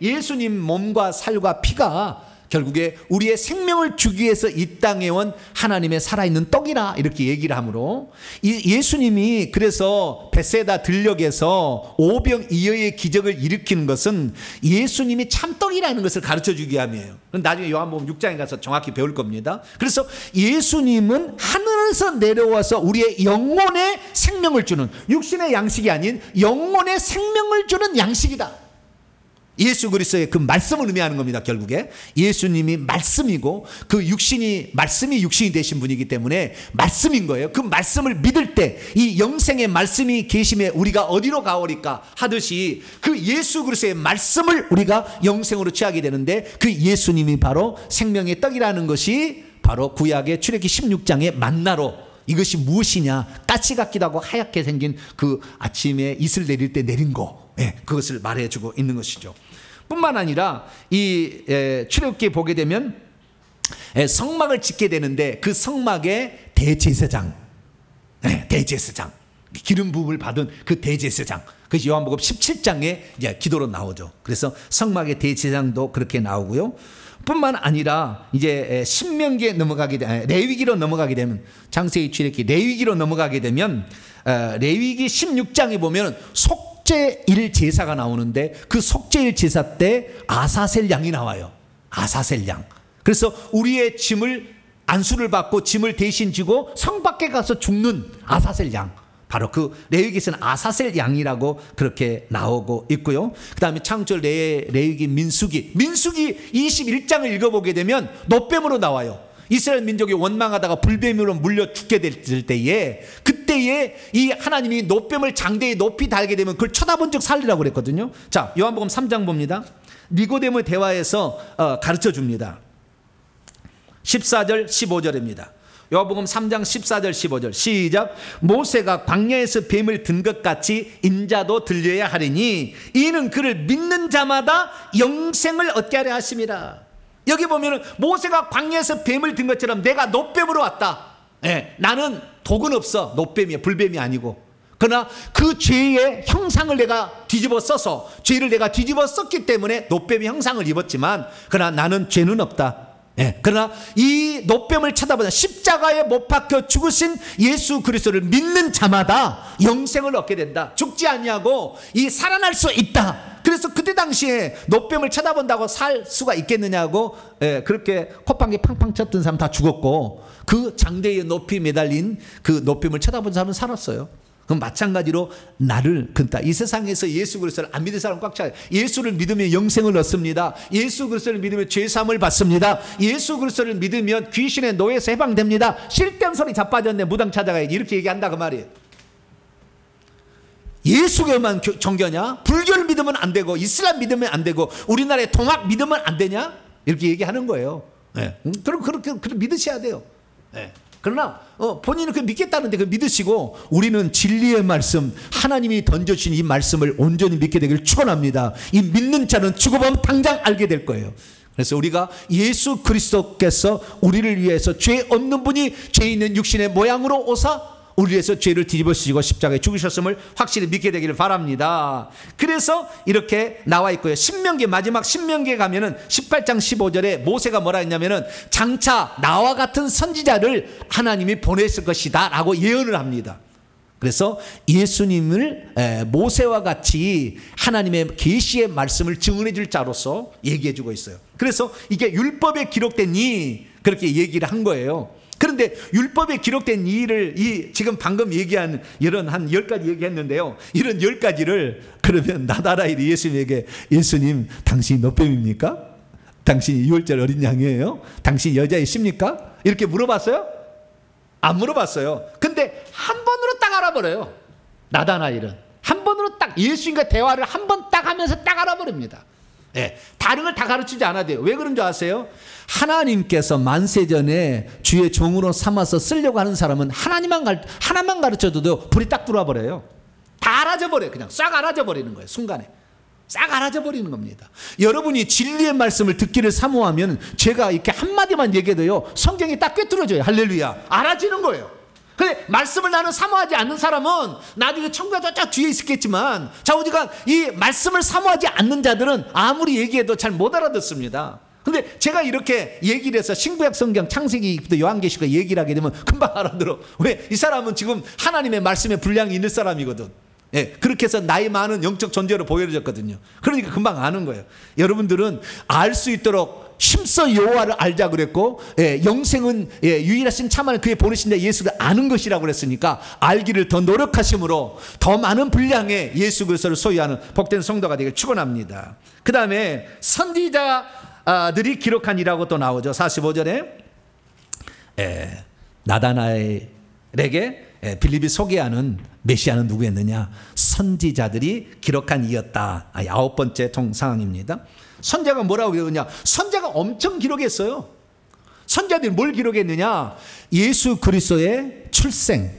예수님 몸과 살과 피가 결국에 우리의 생명을 주기 위해서 이 땅에 온 하나님의 살아있는 떡이라 이렇게 얘기를 하므로, 예수님이 그래서 베세다 들녘에서 오병 이어의 기적을 일으키는 것은 예수님이 참떡이라는 것을 가르쳐 주기 위함이에요. 나중에 요한복음 6장에 가서 정확히 배울 겁니다. 그래서 예수님은 하늘에서 내려와서 우리의 영혼의 생명을 주는, 육신의 양식이 아닌 영혼의 생명을 주는 양식이다. 예수 그리스도의 그 말씀을 의미하는 겁니다. 결국에 예수님이 말씀이고 그 말씀이 육신이 되신 분이기 때문에 말씀인 거예요. 그 말씀을 믿을 때 이 영생의 말씀이 계심에 우리가 어디로 가오리까 하듯이 그 예수 그리스도의 말씀을 우리가 영생으로 취하게 되는데, 그 예수님이 바로 생명의 떡이라는 것이 바로 구약의 출애굽기 16장의 만나로, 이것이 무엇이냐, 가시 같기도 하고 하얗게 생긴 그 아침에 이슬 내릴 때 내린 거, 그것을 말해주고 있는 것이죠. 뿐만 아니라 이 출애굽기에 보게 되면 성막을 짓게 되는데 그 성막의 대제사장, 기름 부음을 받은 그 대제사장, 그것이 요한복음 17장에 이제 기도로 나오죠. 그래서 성막의 대제사장도 그렇게 나오고요. 뿐만 아니라 이제 신명기에 넘어가게 되면, 레위기로 넘어가게 되면, 창세기 출애굽기 레위기로 넘어가게 되면 레위기 16장에 보면 속죄일 제사가 나오는데 그 속죄일 제사 때 아사셀 양이 나와요. 아사셀 양. 그래서 우리의 짐을, 안수를 받고 짐을 대신 지고 성 밖에 가서 죽는 아사셀 양, 바로 그 레위기에서는 아사셀 양이라고 그렇게 나오고 있고요. 그 다음에 창조, 레위기, 민수기 21장을 읽어보게 되면 노뱀으로 나와요. 이스라엘 민족이 원망하다가 불뱀으로 물려 죽게 될 때에, 그때에 이 하나님이 노뱀을 장대에 높이 달게 되면 그걸 쳐다본 적 살리라고 그랬거든요. 자, 요한복음 3장 봅니다. 니고데모 대화에서 가르쳐 줍니다. 14절 15절입니다. 요한복음 3장 14절 15절 시작. 모세가 광야에서 뱀을 든 것 같이 인자도 들려야 하리니 이는 그를 믿는 자마다 영생을 얻게 하려 하심이라. 여기 보면은 모세가 광야에서 뱀을 든 것처럼 내가 노뱀으로 왔다. 네, 나는 독은 없어. 노뱀이야, 불뱀이 아니고. 그러나 그 죄의 형상을 내가 뒤집어 써서, 죄를 내가 뒤집어 썼기 때문에 노뱀의 형상을 입었지만, 그러나 나는 죄는 없다. 네, 그러나 이 노뱀을 쳐다보자 십자가에 못 박혀 죽으신 예수 그리스도를 믿는 자마다 영생을 얻게 된다. 죽지 아니하고 이 살아날 수 있다. 그래서 그때 당시에 노뱀을 쳐다본다고 살 수가 있겠느냐고, 그렇게 콧방귀 팡팡 쳤던 사람 다 죽었고, 그 장대에 높이 매달린 그 노뱀을 쳐다본 사람은 살았어요. 그럼 마찬가지로 나를, 그러니까 이 세상에서 예수 그리스도를 안 믿는 사람 꽉 차요. 예수를 믿으면 영생을 얻습니다. 예수 그리스도를 믿으면 죄사함을 받습니다. 예수 그리스도를 믿으면 귀신의 노예에서 해방됩니다. 쓸데없는 소리 자빠졌네, 무당 찾아가야지, 이렇게 얘기한다 그 말이에요. 예수교만 정교냐? 불교를 믿으면 안 되고, 이슬람 믿으면 안 되고, 우리나라의 통합 믿으면 안 되냐? 이렇게 얘기하는 거예요. 네. 그럼 그렇게 믿으셔야 돼요. 네. 그러나 본인은 그 믿겠다는데 그 믿으시고, 우리는 진리의 말씀, 하나님이 던져주신 이 말씀을 온전히 믿게 되기를 축원합니다. 이 믿는 자는 죽어보면 당장 알게 될 거예요. 그래서 우리가 예수 그리스도께서 우리를 위해서 죄 없는 분이 죄 있는 육신의 모양으로 오사 우리 위해서 죄를 뒤집어쓰시고 십자가에 죽으셨음을 확실히 믿게 되기를 바랍니다. 그래서 이렇게 나와 있고요. 신명기, 마지막 신명기에 가면은 18장 15절에 모세가 뭐라 했냐면은 장차 나와 같은 선지자를 하나님이 보냈을 것이다 라고 예언을 합니다. 그래서 예수님을 모세와 같이 하나님의 계시의 말씀을 증언해 줄 자로서 얘기해 주고 있어요. 그래서 이게 율법에 기록된 이, 그렇게 얘기를 한 거예요. 그런데 율법에 기록된 이 일을, 지금 방금 얘기한 이런 한 10가지 얘기했는데요, 이런 10가지를 그러면 나다라이 예수님에게, 예수님 당신이 노뱀입니까? 당신이 6월절 어린 양이에요? 당신이 여자이십니까? 이렇게 물어봤어요? 안 물어봤어요. 근데 한 번으로 딱 알아버려요. 나다나엘은 한 번으로 딱 예수님과 대화를 한 번 딱 하면서 딱 알아버립니다. 네, 다른 걸 다 가르치지 않아도 돼요. 왜 그런 줄 아세요? 하나님께서 만세전에 주의 종으로 삼아서 쓰려고 하는 사람은 하나만 가르쳐도 불이 딱 들어와 버려요. 다 알아져 버려요. 그냥 싹 알아져 버리는 거예요. 순간에 싹 알아져 버리는 겁니다. 여러분이 진리의 말씀을 듣기를 사모하면 제가 이렇게 한마디만 얘기해도요, 성경이 딱 꿰뚫어져요. 할렐루야. 알아지는 거예요. 근데 말씀을 나는 사모하지 않는 사람은 나중에 천국에 쫙 뒤에 있겠지만, 자우지간 이 말씀을 사모하지 않는 자들은 아무리 얘기해도 잘 못 알아듣습니다. 근데 제가 이렇게 얘기를 해서 신구약 성경 창세기부터 요한계시록 얘기를 하게 되면 금방 알아들어. 왜? 이 사람은 지금 하나님의 말씀에 분량이 있는 사람이거든. 예, 그렇게 해서 나이 많은 영적 존재로 보여졌거든요. 그러니까 금방 아는 거예요. 여러분들은 알 수 있도록 힘써 여호와를 알자 그랬고, 영생은 유일하신 참하는 그의 보내신 자 예수를 아는 것이라고 그랬으니까, 알기를 더 노력하심으로 더 많은 분량의 예수 그리스도를 소유하는 복된 성도가 되길 축원합니다. 그 다음에 선지자들이 기록한 이라고 또 나오죠. 45절에 나다나엘에게 빌립이 소개하는 메시아는 누구였느냐? 선지자들이 기록한 이였다. 9번째 상황입니다. 선지자가 뭐라고 그러냐? 선지자가 엄청 기록했어요. 선지자들이 뭘 기록했느냐? 예수 그리스도의 출생,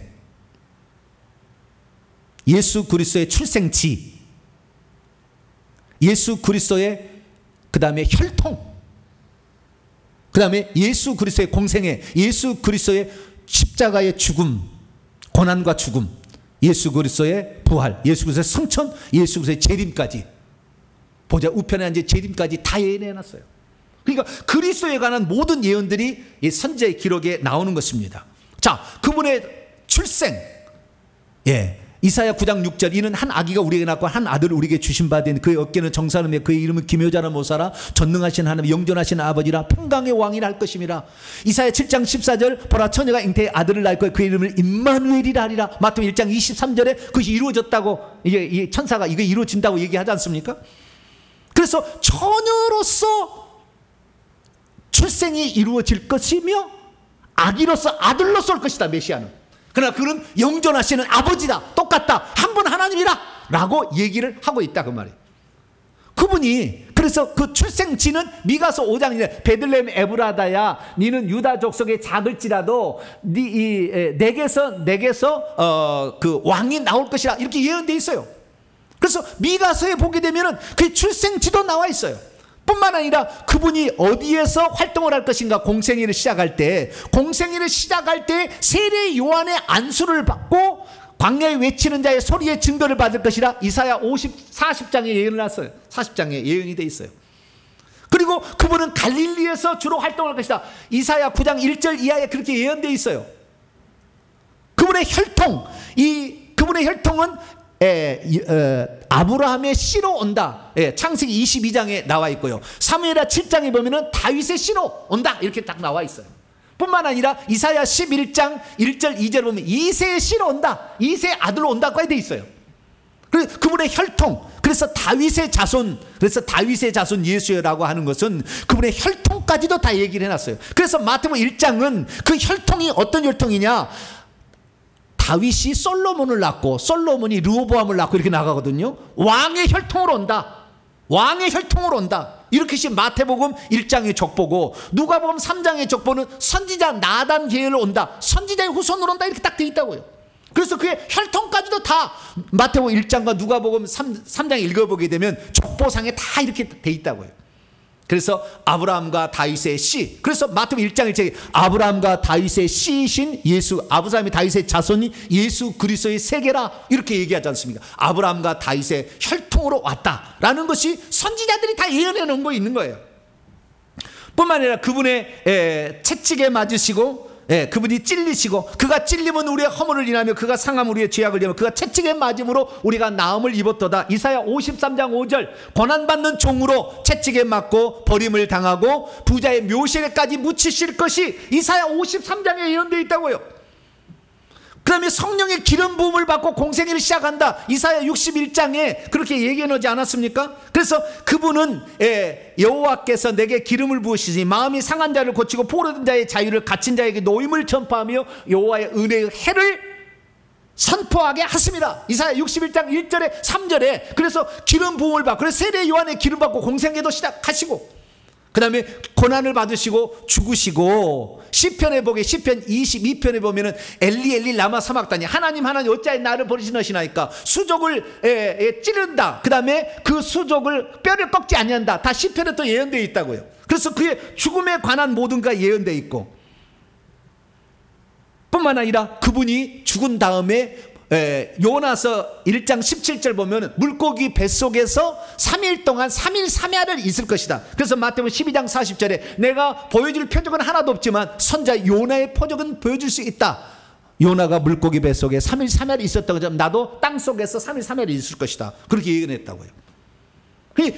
예수 그리스도의 출생지, 예수 그리스도의 그 다음에 혈통, 그 다음에 예수 그리스도의 공생애, 예수 그리스도의 십자가의 죽음, 고난과 죽음, 예수 그리스도의 부활, 예수 그리스도의 성천, 예수 그리스도의 재림까지, 보좌 우편에 앉아 재림까지 다 예언해놨어요. 그러니까 그리스도에 관한 모든 예언들이 이 선지자의 기록에 나오는 것입니다. 자, 그분의 출생, 이사야 9장 6절 이는 한 아기가 우리에게 낳고 한 아들을 우리에게 주신 바 된 그의 어깨는 정사름에 그의 이름은 기묘자라 모사라 전능하신 하나님 영존하신 아버지라 평강의 왕이라 할 것임이라. 이사야 7장 14절 보라 처녀가 잉태의 아들을 낳을 거야 그의 이름을 임마누엘이라 하리라. 마태복음 1장 23절에 그것이 이루어졌다고 이게 천사가 이거 이루어진다고 얘기하지 않습니까? 그래서 처녀로서 출생이 이루어질 것이며 아기로서 아들로서 올 것이다 메시아는. 그러나 그는 영존하시는 아버지다. 똑같다. 한 분 하나님이라 라고 얘기를 하고 있다 그 말이에요. 그분이 그래서 그 출생지는 미가서 5장이네. 베들레헴 에브라다야 니는 유다 족속의 작을지라도 내게서 그 왕이 나올 것이라 이렇게 예언되어 있어요. 그래서 미가서에 보게 되면은 그 출생지도 나와 있어요. 뿐만 아니라 그분이 어디에서 활동을 할 것인가. 공생애를 시작할 때 세례 요한의 안수를 받고 광야에 외치는 자의 소리의 증거를 받을 것이라 이사야 40장에 예언을 했어요. 40장에 예언이 돼 있어요. 그리고 그분은 갈릴리에서 주로 활동할 것이다. 이사야 9장 1절 이하에 그렇게 예언되어 있어요. 그분의 혈통은 아브라함의 씨로 온다. 창세기 22장에 나와 있고요. 사무엘하 7장에 보면은 다윗의 씨로 온다 이렇게 딱 나와 있어요. 뿐만 아니라 이사야 11장 1절 2절 보면 이새의 씨로 온다. 이새의 아들로 온다고 되어 있어요. 그래서 그분의 혈통, 그래서 다윗의 자손 예수라고 하는 것은 그분의 혈통까지도 다 얘기를 해놨어요. 그래서 마태복음 1장은 그 혈통이 어떤 혈통이냐. 다윗이 솔로몬을 낳고 솔로몬이 르호보암을 낳고 이렇게 나가거든요. 왕의 혈통으로 온다. 이렇게 마태복음 1장의 족보고 누가복음 3장의 족보는 선지자 나단 계열로 온다. 선지자의 후손으로 온다. 이렇게 딱 돼 있다고요. 그래서 그의 혈통까지도 다 마태복음 1장과 누가복음 3장 읽어보게 되면 족보상에 다 이렇게 돼 있다고요. 그래서 아브라함과 다윗의 씨. 그래서 마태복음 1장 1절에 아브라함과 다윗의 씨이신 예수, 아브라함이 다윗의 자손이 예수 그리스도의 세계라 이렇게 얘기하지 않습니까? 아브라함과 다윗의 혈통으로 왔다라는 것이 선지자들이 다 예언해 놓은 거 있는 거예요. 뿐만 아니라 그분의 채찍에 맞으시고 그분이 찔리시고 그가 찔림은 우리의 허물을 인하며 그가 상함 우리의 죄악을 인하며 그가 채찍에 맞음으로 우리가 나음을 입었도다. 이사야 53장 5절 고난받는 종으로 채찍에 맞고 버림을 당하고 부자의 묘실에까지 묻히실 것이 이사야 53장에 예언되어 있다고요. 그 다음에 성령의 기름 부음을 받고 공생애를 시작한다. 이사야 61장에 그렇게 얘기해 놓지 않았습니까? 그래서 그분은 여호와께서 내게 기름을 부으시니 마음이 상한 자를 고치고 포로된 자의 자유를 갇힌 자에게 노임을 전파하며 여호와의 은혜의 해를 선포하게 하십니다. 이사야 61장 1절에 3절에 그래서 기름 부음을 받고 그래서 세례 요한의 기름 받고 공생애도 시작하시고 그 다음에 고난을 받으시고 죽으시고 시편에 보게 시편 22편에 보면은 엘리 라마 사막다니 하나님 어찌하여 나를 버리시나이까 수족을 찌른다. 그 다음에 그 수족을 뼈를 꺾지 아니한다. 다 시편에 또 예언되어 있다고요. 그래서 그의 죽음에 관한 모든 가 예언되어 있고 뿐만 아니라 그분이 죽은 다음에 요나서 1장 17절 보면 물고기 뱃속에서 3일 동안 3일 3야를 있을 것이다. 그래서 마태복음 12장 40절에 내가 보여줄 표적은 하나도 없지만 선자 요나의 표적은 보여줄 수 있다. 요나가 물고기 뱃속에 3일 3야를 있었다고 하면 나도 땅속에서 3일 3야를 있을 것이다. 그렇게 예언했다고요.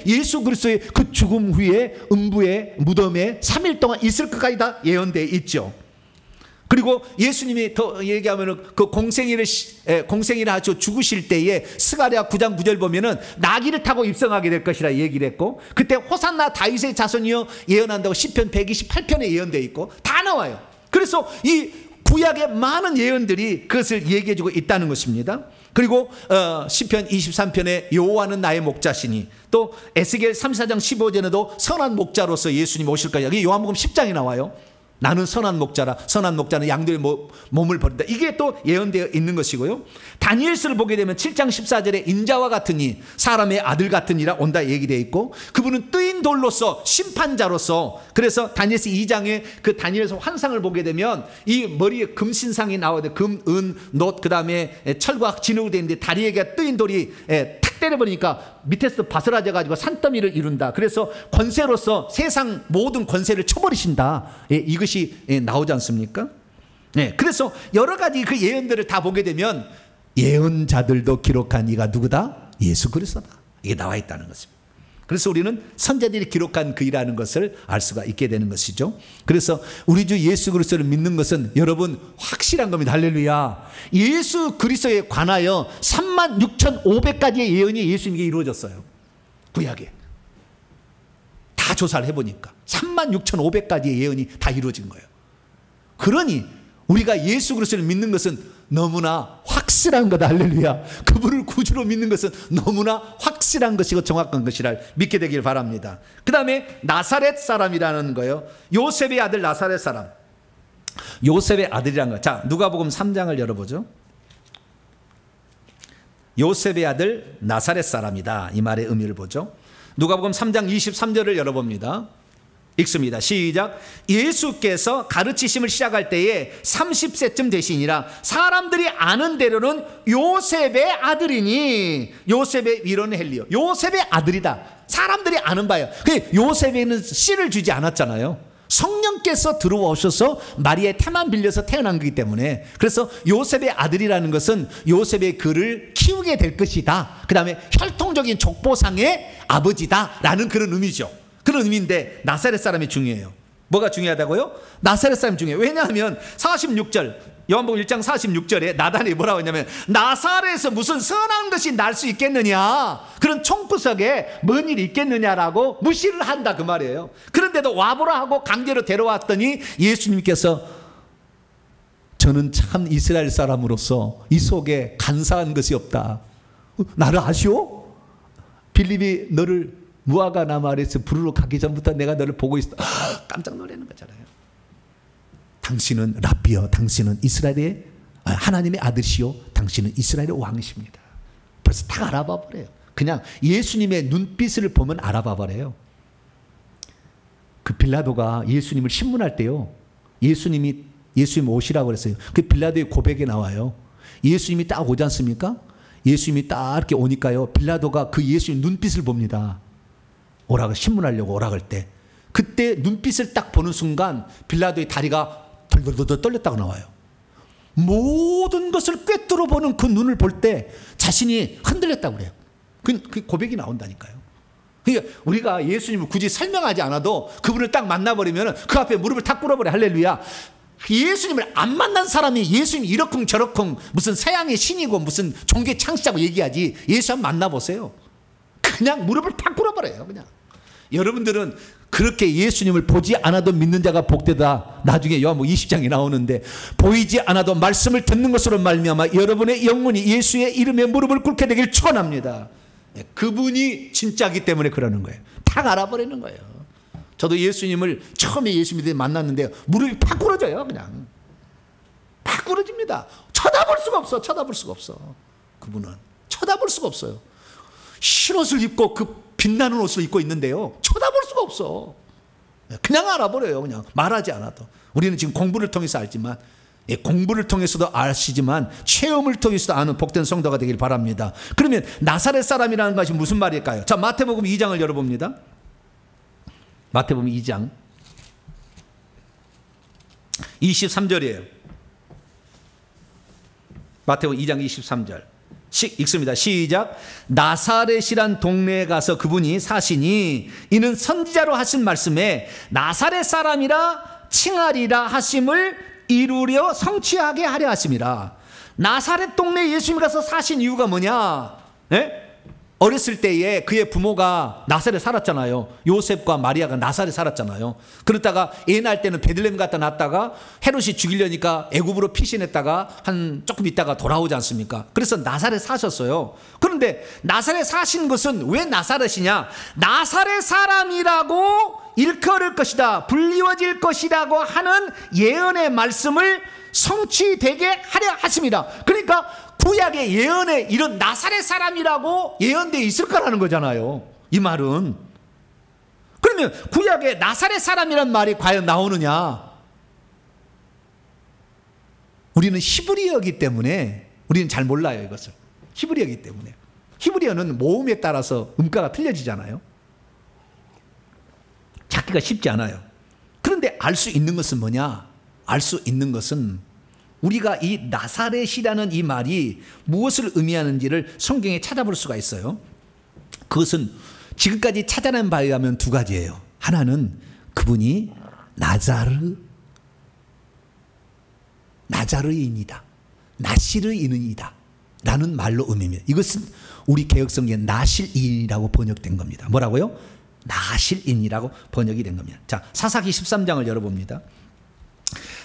예수 그리스도의 그 죽음 후에 음부의 무덤에 3일 동안 있을 것까지 다 예언되어 있죠. 그리고 예수님이 더 얘기하면은 그 공생애를 하시고 죽으실 때에 스가랴 9장 9절 보면은 나귀를 타고 입성하게 될 것이라 얘기를 했고 그때 호산나 다윗의 자손이여 예언한다고 시편 128편에 예언되어 있고 다 나와요. 그래서 이 구약의 많은 예언들이 그것을 얘기해주고 있다는 것입니다. 그리고 시편 23편에 여호와는 나의 목자시니 또 에스겔 34장 15절에도 선한 목자로서 예수님 오실 거야. 이게 요한복음 10장에 나와요. 나는 선한 목자라. 선한 목자는 양들의 몸을 버린다. 이게 또 예언되어 있는 것이고요. 다니엘서를 보게 되면 7장 14절에 인자와 같으니 사람의 아들 같으니라 온다 얘기되어 있고 그분은 뜨인 돌로서 심판자로서 그래서 다니엘서 2장에 그 다니엘서 환상을 보게 되면 이 머리에 금신상이 나와야 돼. 금, 은, 놋 그 다음에 철과 진흙으로 되어 있는데 다리에게 뜨인 돌이 탁 때려버리니까 밑에서 바스라져 가지고 산더미를 이룬다. 그래서 권세로서 세상 모든 권세를 쳐버리신다. 이것이 나오지 않습니까? 그래서 여러 가지 그 예언들을 다 보게 되면 예언자들도 기록한 이가 누구다? 예수 그리스도다. 이게 나와 있다는 것입니다. 그래서 우리는 선자들이 기록한 그이라는 것을 알 수가 있게 되는 것이죠. 그래서 우리 주 예수 그리스도를 믿는 것은 여러분 확실한 겁니다. 할렐루야. 예수 그리스도에 관하여 36,500가지의 예언이 예수님에게 이루어졌어요. 구약에. 다 조사를 해보니까 36,500가지의 예언이 다 이루어진 거예요. 그러니 우리가 예수 그리스도를 믿는 것은 너무나 확실한 거다. 할렐루야. 그분을 구주로 믿는 것은 너무나 확실한 것이고 정확한 것이라 믿게 되길 바랍니다. 그 다음에 나사렛 사람이라는 거예요. 요셉의 아들 나사렛 사람. 요셉의 아들이라는 거. 자, 누가복음 3장을 열어보죠. 요셉의 아들 나사렛 사람이다. 이 말의 의미를 보죠. 누가복음 3장 23절을 열어봅니다. 읽습니다. 시작. 예수께서 가르치심을 시작할 때에 30세쯤 되시니라. 사람들이 아는 대로는 요셉의 아들이니. 요셉의 위로는 헬리오. 요셉의 아들이다. 사람들이 아는 바예요. 요셉에는 씨를 주지 않았잖아요. 성령께서 들어오셔서 마리아의 태만 빌려서 태어난 거기 때문에, 그래서 요셉의 아들이라는 것은 요셉의 그를 키우게 될 것이다. 그 다음에 혈통적인 족보상의 아버지다라는 그런 의미죠. 그런 의미인데 나사렛 사람이 중요해요. 뭐가 중요하다고요? 나사렛 사람이 중요해요. 왜냐하면 46절 요한복음 1장 46절에 나단이 뭐라고 했냐면 나사렛에서 무슨 선한 것이 날 수 있겠느냐, 그런 총구석에 뭔 일이 있겠느냐라고 무시를 한다 그 말이에요. 그런데도 와보라 하고 강제로 데려왔더니 예수님께서 저는 참 이스라엘 사람으로서 이 속에 간사한 것이 없다. 나를 아시오? 빌립이 너를 무화과 나무 아래에서 부르러 가기 전부터 내가 너를 보고 있어. 깜짝 놀라는 거잖아요. 당신은 랍비여, 당신은 이스라엘의 하나님의 아들이시요, 당신은 이스라엘의 왕이십니다. 벌써 다 알아봐 버려요. 그냥 예수님의 눈빛을 보면 알아봐 버려요. 그 빌라도가 예수님을 신문할 때요, 예수님 오시라고 그랬어요. 그 빌라도의 고백에 나와요. 예수님이 딱 오지 않습니까? 예수님이 딱 이렇게 오니까요, 빌라도가 그 예수님 눈빛을 봅니다. 오라고 신문하려고 오라고 할 때, 그때 눈빛을 딱 보는 순간 빌라도의 다리가 덜덜덜 떨렸다고 나와요. 모든 것을 꿰뚫어 보는 그 눈을 볼 때 자신이 흔들렸다고 그래요. 그 고백이 나온다니까요. 그러니까 우리가 예수님을 굳이 설명하지 않아도 그분을 딱 만나버리면 그 앞에 무릎을 탁 꿇어버려. 할렐루야. 예수님을 안 만난 사람이 예수님이 이러쿵 저러쿵 무슨 서양의 신이고 무슨 종교 창시자고 얘기하지, 예수 한번 만나보세요. 그냥 무릎을 탁 꿇어버려요. 그냥. 여러분들은 그렇게 예수님을 보지 않아도 믿는 자가 복되다. 나중에 요한복음 20장에 나오는데, 보이지 않아도 말씀을 듣는 것으로 말미암아 여러분의 영혼이 예수의 이름에 무릎을 꿇게 되길 축원합니다. 그분이 진짜이기 때문에 그러는 거예요. 탁 알아버리는 거예요. 저도 예수님을 처음에 예수님을 만났는데 무릎이 팍 꿇어져요. 그냥 팍 꿇어집니다. 쳐다볼 수가 없어. 쳐다볼 수가 없어. 그분은 쳐다볼 수가 없어요. 흰옷을 입고 그 빛나는 옷을 입고 있는데요, 쳐다볼 수가 없어. 그냥 알아버려요. 그냥 말하지 않아도. 우리는 지금 공부를 통해서 알지만, 공부를 통해서도 아시지만 체험을 통해서도 아는 복된 성도가 되길 바랍니다. 그러면 나사렛 사람이라는 것이 무슨 말일까요? 자, 마태복음 2장을 열어봅니다. 마태복음 2장 23절이에요. 마태복음 2장 23절 읽습니다. 시작. 나사렛이란 동네에 가서 그분이 사시니 이는 선지자로 하신 말씀에 나사렛 사람이라 칭하리라 하심을 이루려 성취하게 하려 하심이라. 나사렛 동네에 예수님이 가서 사신 이유가 뭐냐? 네? 어렸을 때에 그의 부모가 나사렛 살았잖아요. 요셉과 마리아가 나사렛 살았잖아요. 그러다가 애 낳을 때는 베들레헴 갖다 놨다가 헤롯이 죽이려니까 애굽으로 피신했다가 한 조금 있다가 돌아오지 않습니까? 그래서 나사렛 사셨어요. 그런데 나사렛 사신 것은 왜 나사렛이냐? 나사렛 사람이라고 일컬을 것이다, 불리워질 것이라고 하는 예언의 말씀을 성취되게 하려 하십니다. 그러니까 구약의 예언에 이런 나사렛 사람이라고 예언되어 있을 거라는 거잖아요. 이 말은. 그러면 구약에 나사렛 사람이란 말이 과연 나오느냐? 우리는 히브리어이기 때문에 우리는 잘 몰라요, 이것을. 히브리어이기 때문에. 히브리어는 모음에 따라서 음가가 틀려지잖아요. 찾기가 쉽지 않아요. 그런데 알 수 있는 것은 뭐냐? 알 수 있는 것은 우리가 이 나사렛이라는 이 말이 무엇을 의미하는지를 성경에 찾아볼 수가 있어요. 그것은 지금까지 찾아낸 바에 의하면 두 가지예요. 하나는 그분이 나자르인이다, 나시르인이다 라는 말로 의미합니다. 이것은 우리 개혁성경에 나실인이라고 번역된 겁니다. 뭐라고요? 나실인이라고 번역이 된 겁니다. 자, 사사기 13장을 열어봅니다.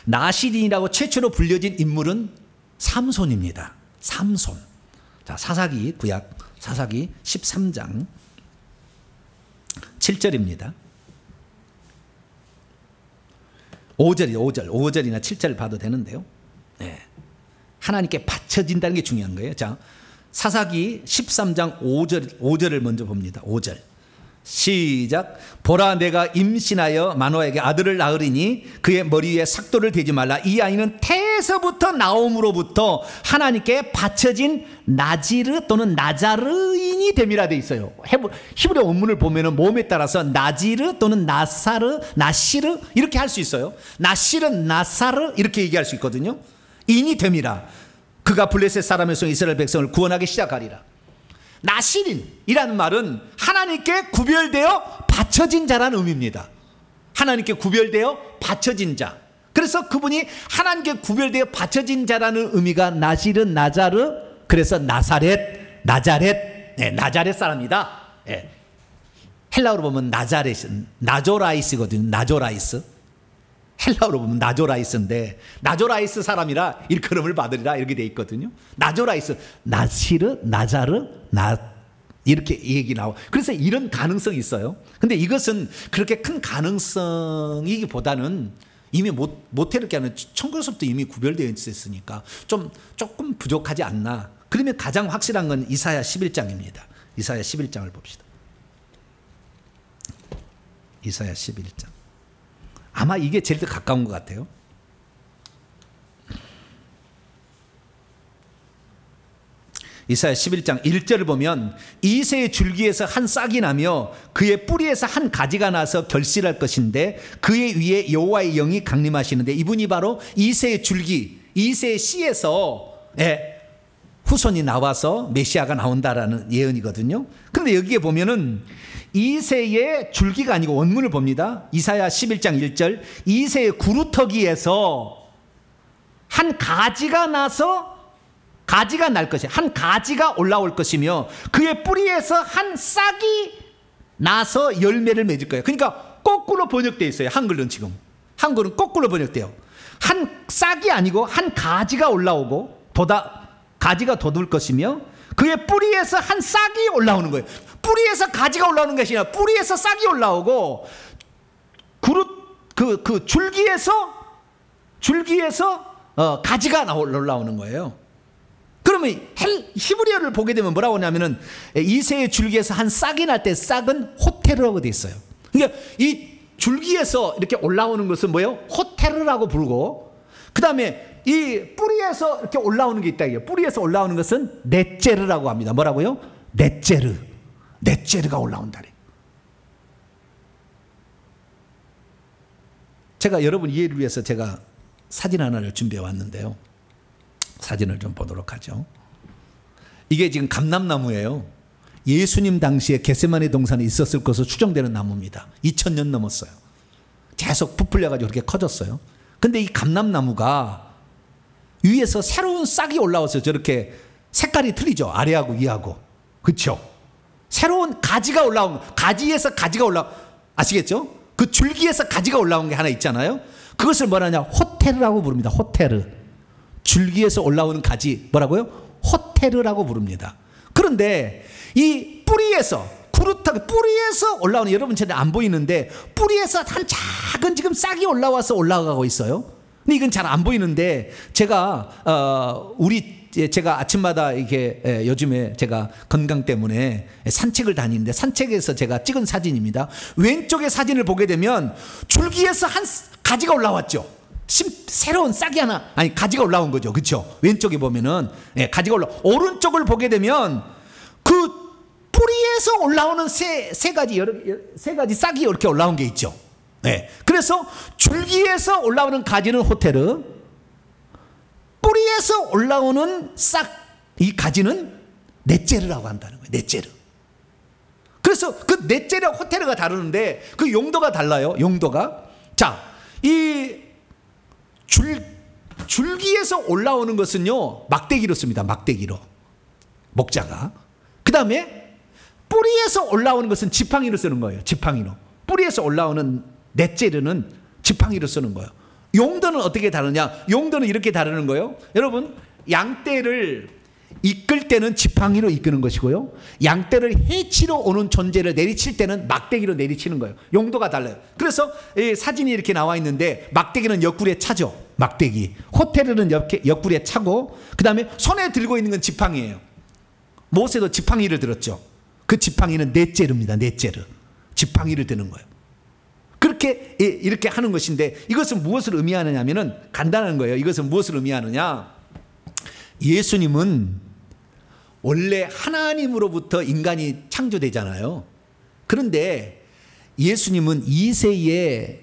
나실인이라고 최초로 불려진 인물은 삼손입니다. 삼손. 자, 사사기 구약 사사기 13장 7절입니다. 5절이나 7절 봐도 되는데요. 네. 하나님께 바쳐진다는 게 중요한 거예요. 자, 사사기 13장 5절을 먼저 봅니다. 5절. 시작. 보라, 내가 임신하여 마노아에게 아들을 낳으리니 그의 머리 위에 삭도를 대지 말라. 이 아이는 태에서부터 나옴으로부터 하나님께 바쳐진 나지르 또는 나자르인이 됨이라 돼 있어요. 히브리 원문을 보면은 몸에 따라서 나지르 또는 나사르, 나시르 이렇게 할 수 있어요. 나시르, 나사르 이렇게 얘기할 수 있거든요. 인이 됨이라. 그가 블레셋 사람의 성 이스라엘 백성을 구원하기 시작하리라. 나시린이라는 말은 하나님께 구별되어 바쳐진 자라는 의미입니다. 하나님께 구별되어 바쳐진 자. 그래서 그분이 하나님께 구별되어 바쳐진 자라는 의미가 나실은 나자르, 그래서 나자렛, 네, 나자렛 사람이다. 네. 헬라어로 보면 나자렛은 나조라이스거든요. 나조라이스. 헬라어로 보면 나조라이스인데 나조라이스 사람이라 일컬음을 받으리라 이렇게 돼 있거든요. 나조라이스, 나시르, 나자르, 이렇게 얘기 나오고, 그래서 이런 가능성이 있어요. 근데 이것은 그렇게 큰 가능성이기보다는 이미 모태롭게 하는 천국에서부터 이미 구별되어 있으니까 조금 부족하지 않나. 그러면 가장 확실한 건 이사야 11장입니다. 이사야 11장을 봅시다. 이사야 11장. 아마 이게 제일 더 가까운 것 같아요. 이사야 11장 1절을 보면 이새의 줄기에서 한 싹이 나며 그의 뿌리에서 한 가지가 나서 결실할 것인데 그의 위에 여호와의 영이 강림하시는데, 이분이 바로 이새의 줄기, 이새의 씨에서 후손이 나와서 메시아가 나온다라는 예언이거든요. 그런데 여기에 보면은 이새의 줄기가 아니고 원문을 봅니다. 이사야 11장 1절. 이새의 구루터기에서 한 가지가 나서 가지가 날 것이야. 한 가지가 올라올 것이며 그의 뿌리에서 한 싹이 나서 열매를 맺을 거예요. 그러니까 거꾸로 번역되어 있어요. 한글은 지금. 한글은 거꾸로 번역돼요. 한 싹이 아니고 한 가지가 올라오고 가지가 돋을 것이며 그의 뿌리에서 한 싹이 올라오는 거예요. 뿌리에서 가지가 올라오는 것이 아니라 뿌리에서 싹이 올라오고 그 줄기에서 가지가 올라오는 거예요. 그러면 히브리어를 보게 되면 뭐라고 하냐면은 이새의 줄기에서 한 싹이 날 때 싹은 호테르라고 되어 있어요. 그러니까 이 줄기에서 이렇게 올라오는 것은 뭐예요? 호테르라고 부르고, 그 다음에 이 뿌리에서 이렇게 올라오는 게 있다. 뿌리에서 올라오는 것은 넷제르라고 합니다. 뭐라고요? 넷제르가 올라온다래. 제가 여러분 이해를 위해서 제가 사진 하나를 준비해 왔는데요. 사진을 좀 보도록 하죠. 이게 지금 감람나무예요. 예수님 당시에 겟세마네 동산에 있었을 것으로 추정되는 나무입니다. 2000년 넘었어요. 계속 부풀려가지고 그렇게 커졌어요. 근데 이 감람나무가 위에서 새로운 싹이 올라와서 저렇게 색깔이 틀리죠. 아래하고 위하고. 그렇죠? 새로운 가지가 올라온, 가지에서 가지가 아시겠죠? 그 줄기에서 가지가 올라온 게 하나 있잖아요. 그것을 뭐라냐? 호테르라고 부릅니다. 호테르. 줄기에서 올라오는 가지 뭐라고요? 호테르라고 부릅니다. 그런데 이 뿌리에서 뿌리에서 올라오는, 여러분 잘 안 보이는데 뿌리에서 한 작은 지금 싹이 올라가고 있어요. 근데 이건 잘 안 보이는데 제가 아침마다 이렇게 요즘에 제가 건강 때문에 산책을 다니는데 산책에서 제가 찍은 사진입니다. 왼쪽의 사진을 보게 되면 줄기에서 한 가지가 올라왔죠. 새로운 싹이 가지가 올라온 거죠. 그렇죠? 왼쪽에 보면은 가지가 오른쪽을 보게 되면 그 뿌리에서 올라오는 세 가지 싹이 이렇게 올라온 게 있죠. 네. 그래서 줄기에서 올라오는 가지는 호테르, 왼쪽에 보면은 가지가 올라온 세 가지 싹이 올라온 게 있죠. 네. 그래서 줄기에서 올라오는 가지는 호테르, 왼쪽에 보면은 가지가 올라온 세 가지 싹이 올라온 게 있죠. 네. 그래서 줄기에서 올라오는 가지는 호테르, 왼쪽에 보면은 가지가 올라온 세 가지 싹이 올라온 게 있죠. 네. 그래서 뿌리에서 올라오는 싹 이 가지는 넷제르라고 한다는 거예요. 넷제르. 그래서 그 넷제르와 호테르가 다르는데 그 용도가 달라요. 용도가. 자, 이 줄기에서 올라오는 것은요, 막대기로 씁니다. 막대기로. 목자가. 그 다음에 뿌리에서 올라오는 것은 지팡이로 쓰는 거예요. 지팡이로. 뿌리에서 올라오는 넷제르는 지팡이로 쓰는 거예요. 용도는 어떻게 다르냐? 용도는 이렇게 다르는 거예요. 여러분, 양떼를 이끌 때는 지팡이로 이끄는 것이고요, 양떼를 해치러 오는 존재를 내리칠 때는 막대기로 내리치는 거예요. 용도가 달라요. 그래서 이 사진이 이렇게 나와 있는데, 막대기는 옆구리에 차죠. 막대기. 호테르는 옆구리에 차고, 그 다음에 손에 들고 있는 건 지팡이에요. 모세도 지팡이를 들었죠. 그 지팡이는 넷제르입니다. 넷제르. 지팡이를 드는 거예요. 그렇게 이렇게 하는 것인데, 이것은 무엇을 의미하느냐 하면은 간단한 거예요. 이것은 무엇을 의미하느냐? 예수님은 원래 하나님으로부터 인간이 창조되잖아요. 그런데 예수님은 이세의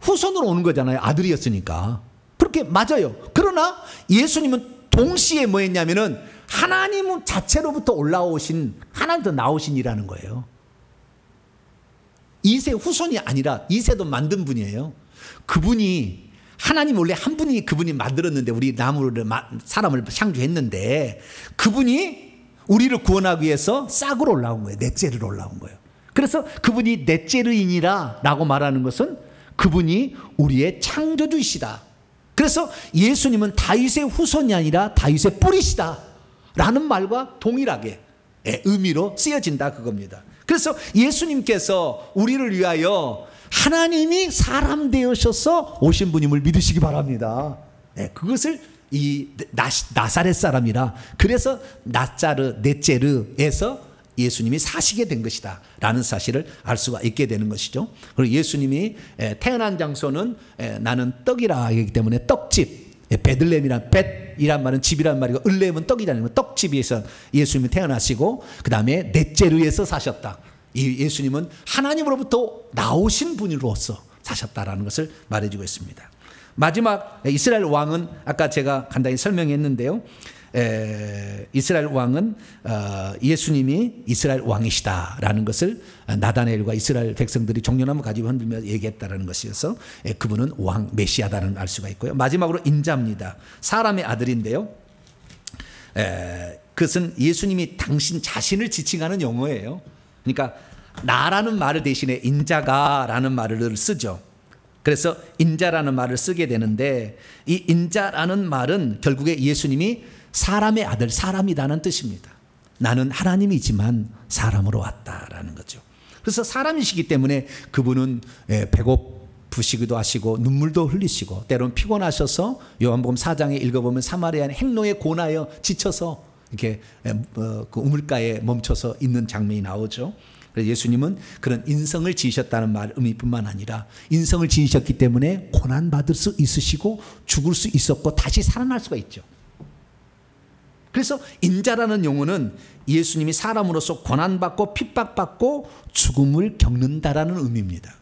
후손으로 오는 거잖아요. 아들이었으니까. 그렇게 맞아요. 그러나 예수님은 동시에 뭐 했냐면은 하나님 자체로부터 올라오신, 하나님부터 나오신 이라는 거예요. 이세 후손이 아니라, 이세도 만든 분이에요. 그분이, 하나님 원래 한 분이 그분이 만들었는데, 우리 나무를 사람을 창조했는데, 그분이 우리를 구원하기 위해서 싹으로 올라온 거예요. 넷제르로 올라온 거예요. 그래서 그분이 넷제르인이라 라고 말하는 것은 그분이 우리의 창조주이시다. 그래서 예수님은 다윗의 후손이 아니라 다윗의 뿌리시다 라는 말과 동일하게 의미로 쓰여진다, 그겁니다. 그래서 예수님께서 우리를 위하여 하나님이 사람 되어셔서 오신 분임을 믿으시기 바랍니다. 그것을 이 나사렛 사람이라, 그래서 넷제르에서 예수님이 사시게 된 것이다 라는 사실을 알 수가 있게 되는 것이죠. 그리고 예수님이 태어난 장소는 나는 떡이라 하기 때문에 떡집, 베들레헴이란 벳이란 말은 집이란 말이고, 을레헴은 떡이라는 떡집에서 예수님이 태어나시고, 그 다음에 넷제르에서 사셨다. 이 예수님은 하나님으로부터 나오신 분으로서 사셨다라는 것을 말해주고 있습니다. 마지막 이스라엘 왕은 아까 제가 간단히 설명했는데요, 이스라엘 왕은 예수님이 이스라엘 왕이시다라는 것을 나다나엘과 이스라엘 백성들이 종려나무 가지고 흔들며 얘기했다라는 것이어서 그분은 왕 메시아다는 알 수가 있고요. 마지막으로 인자입니다. 사람의 아들인데요, 그것은 예수님이 당신 자신을 지칭하는 용어예요. 그러니까 나라는 말을 대신에 인자가라는 말을 쓰죠. 그래서 인자라는 말을 쓰게 되는데, 이 인자라는 말은 결국에 예수님이 사람의 아들, 사람이라는 뜻입니다. 나는 하나님이지만 사람으로 왔다라는 거죠. 그래서 사람이시기 때문에 그분은 배고프시기도 하시고 눈물도 흘리시고, 때로는 피곤하셔서 요한복음 4장에 읽어보면 사마리아 행로에 고나여 지쳐서 이렇게 그 우물가에 멈춰서 있는 장면이 나오죠. 그래서 예수님은 그런 인성을 지으셨다는 말 의미뿐만 아니라, 인성을 지으셨기 때문에 고난 받을 수 있으시고 죽을 수 있었고 다시 살아날 수가 있죠. 그래서 인자라는 용어는 예수님이 사람으로서 고난받고 핍박받고 죽음을 겪는다라는 의미입니다.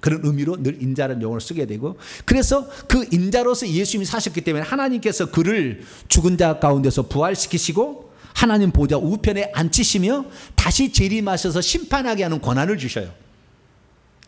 그런 의미로 늘 인자라는 용어를 쓰게 되고, 그래서 그 인자로서 예수님이 사셨기 때문에 하나님께서 그를 죽은 자 가운데서 부활시키시고 하나님 보좌 우편에 앉히시며 다시 재림하셔서 심판하게 하는 권한을 주셔요.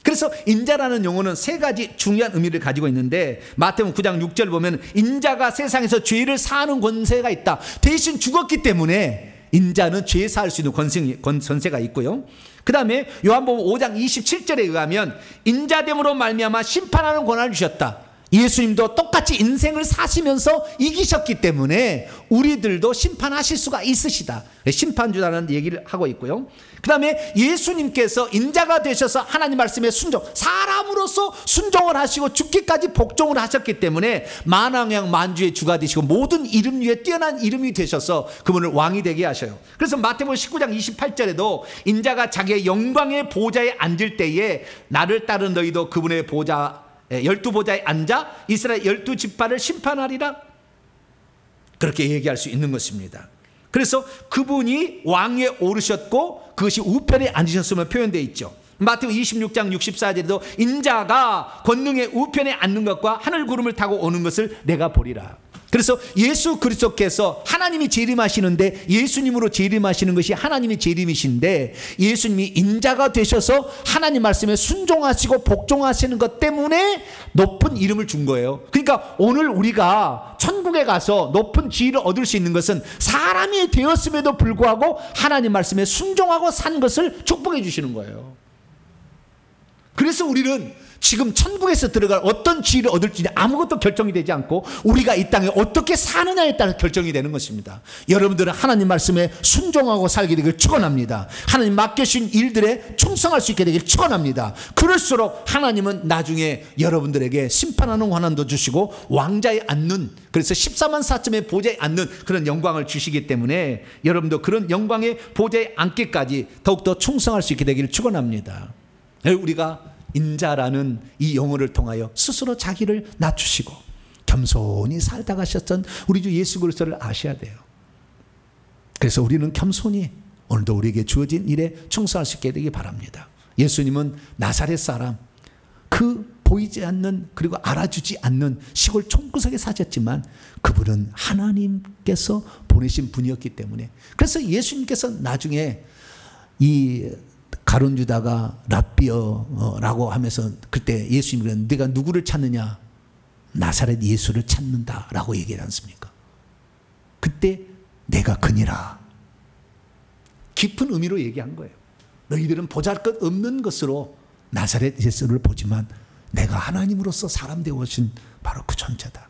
그래서 인자라는 용어는 세 가지 중요한 의미를 가지고 있는데, 마태복음 9장 6절 보면 인자가 세상에서 죄를 사하는 권세가 있다. 대신 죽었기 때문에 인자는 죄 사할 수 있는 권세가 있고요. 그 다음에 요한복음 5장 27절에 의하면 인자됨으로 말미암아 심판하는 권한을 주셨다. 예수님도 똑같이 인생을 사시면서 이기셨기 때문에 우리들도 심판하실 수가 있으시다. 심판주라는 얘기를 하고 있고요. 그 다음에 예수님께서 인자가 되셔서 하나님 말씀에 사람으로서 순종을 하시고 죽기까지 복종을 하셨기 때문에 만왕양 만주의 주가 되시고 모든 이름 위에 뛰어난 이름이 되셔서 그분을 왕이 되게 하셔요. 그래서 마태복음 19장 28절에도 인자가 자기의 영광의 보좌에 앉을 때에 나를 따른 너희도 그분의 보좌 12보좌에 앉아 이스라엘 12지파를 심판하리라, 그렇게 얘기할 수 있는 것입니다. 그래서 그분이 왕위에 오르셨고 그것이 우편에 앉으셨으면 표현되어 있죠. 마태복음 26장 64절에도 인자가 권능의 우편에 앉는 것과 하늘 구름을 타고 오는 것을 내가 보리라. 그래서 예수 그리스도께서 하나님이 재림하시는데 예수님으로 재림하시는 것이 하나님의 재림이신데 예수님이 인자가 되셔서 하나님 말씀에 순종하시고 복종하시는 것 때문에 높은 이름을 준 거예요. 그러니까 오늘 우리가 천국에 가서 높은 지위를 얻을 수 있는 것은 사람이 되었음에도 불구하고 하나님 말씀에 순종하고 산 것을 축복해 주시는 거예요. 그래서 우리는 지금 천국에서 들어갈 어떤 지위를 얻을지 아무것도 결정이 되지 않고 우리가 이 땅에 어떻게 사느냐에 따라 결정이 되는 것입니다. 여러분들은 하나님 말씀에 순종하고 살게 되길 축원합니다. 하나님 맡겨주신 일들에 충성할 수 있게 되길 축원합니다. 그럴수록 하나님은 나중에 여러분들에게 심판하는 권한도 주시고 왕자에 앉는, 그래서 14만 4천의 보좌에 앉는 그런 영광을 주시기 때문에 여러분도 그런 영광의 보좌에 앉기까지 더욱더 충성할 수 있게 되기를 축원합니다. 우리가 인자라는 이 용어를 통하여 스스로 자기를 낮추시고 겸손히 살다 가셨던 우리 주 예수 그리스도를 아셔야 돼요. 그래서 우리는 겸손히 오늘도 우리에게 주어진 일에 충성할 수 있게 되기 바랍니다. 예수님은 나사렛 사람, 그 보이지 않는 그리고 알아주지 않는 시골 촌구석에 사셨지만 그분은 하나님께서 보내신 분이었기 때문에, 그래서 예수님께서 나중에 이 가룟 유다가 랍비어라고 하면서 그때 예수님이 네가 누구를 찾느냐? 나사렛 예수를 찾는다라고 얘기하지 않습니까? 그때 내가 그니라, 깊은 의미로 얘기한 거예요. 너희들은 보잘것없는 것으로 나사렛 예수를 보지만 내가 하나님으로서 사람 되어오신 바로 그 존재다.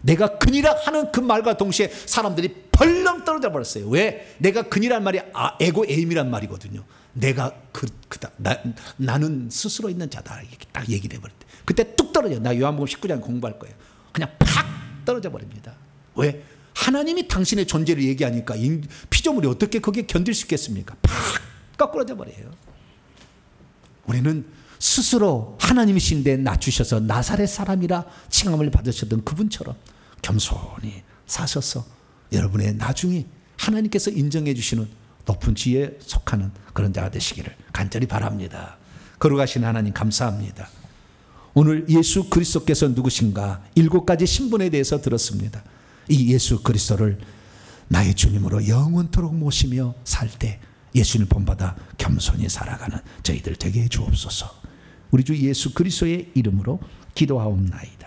내가 그니라 하는 그 말과 동시에 사람들이 벌렁 떨어져 버렸어요. 왜? 내가 그니란 말이 에고 에임이란 말이거든요. 내가 나는 스스로 있는 자다 이렇게 딱 얘기를 해버렸대. 그때 뚝 떨어져. 나 요한복음 19장 공부할 거예요. 그냥 팍 떨어져 버립니다. 왜? 하나님이 당신의 존재를 얘기하니까 피조물이 어떻게 거기에 견딜 수 있겠습니까? 팍 거꾸러져 버려요. 우리는 스스로 하나님이신데 낮추셔서 나사렛 사람이라 칭함을 받으셨던 그분처럼 겸손히 사셔서 여러분의 나중에 하나님께서 인정해 주시는 높은 지혜에 속하는 그런 자가 되시기를 간절히 바랍니다. 거룩하신 하나님 감사합니다. 오늘 예수 그리스도께서 누구신가 7가지 신분에 대해서 들었습니다. 이 예수 그리스도를 나의 주님으로 영원토록 모시며 살 때 예수님 본받아 겸손히 살아가는 저희들 되게 해 주옵소서. 우리 주 예수 그리스도의 이름으로 기도하옵나이다.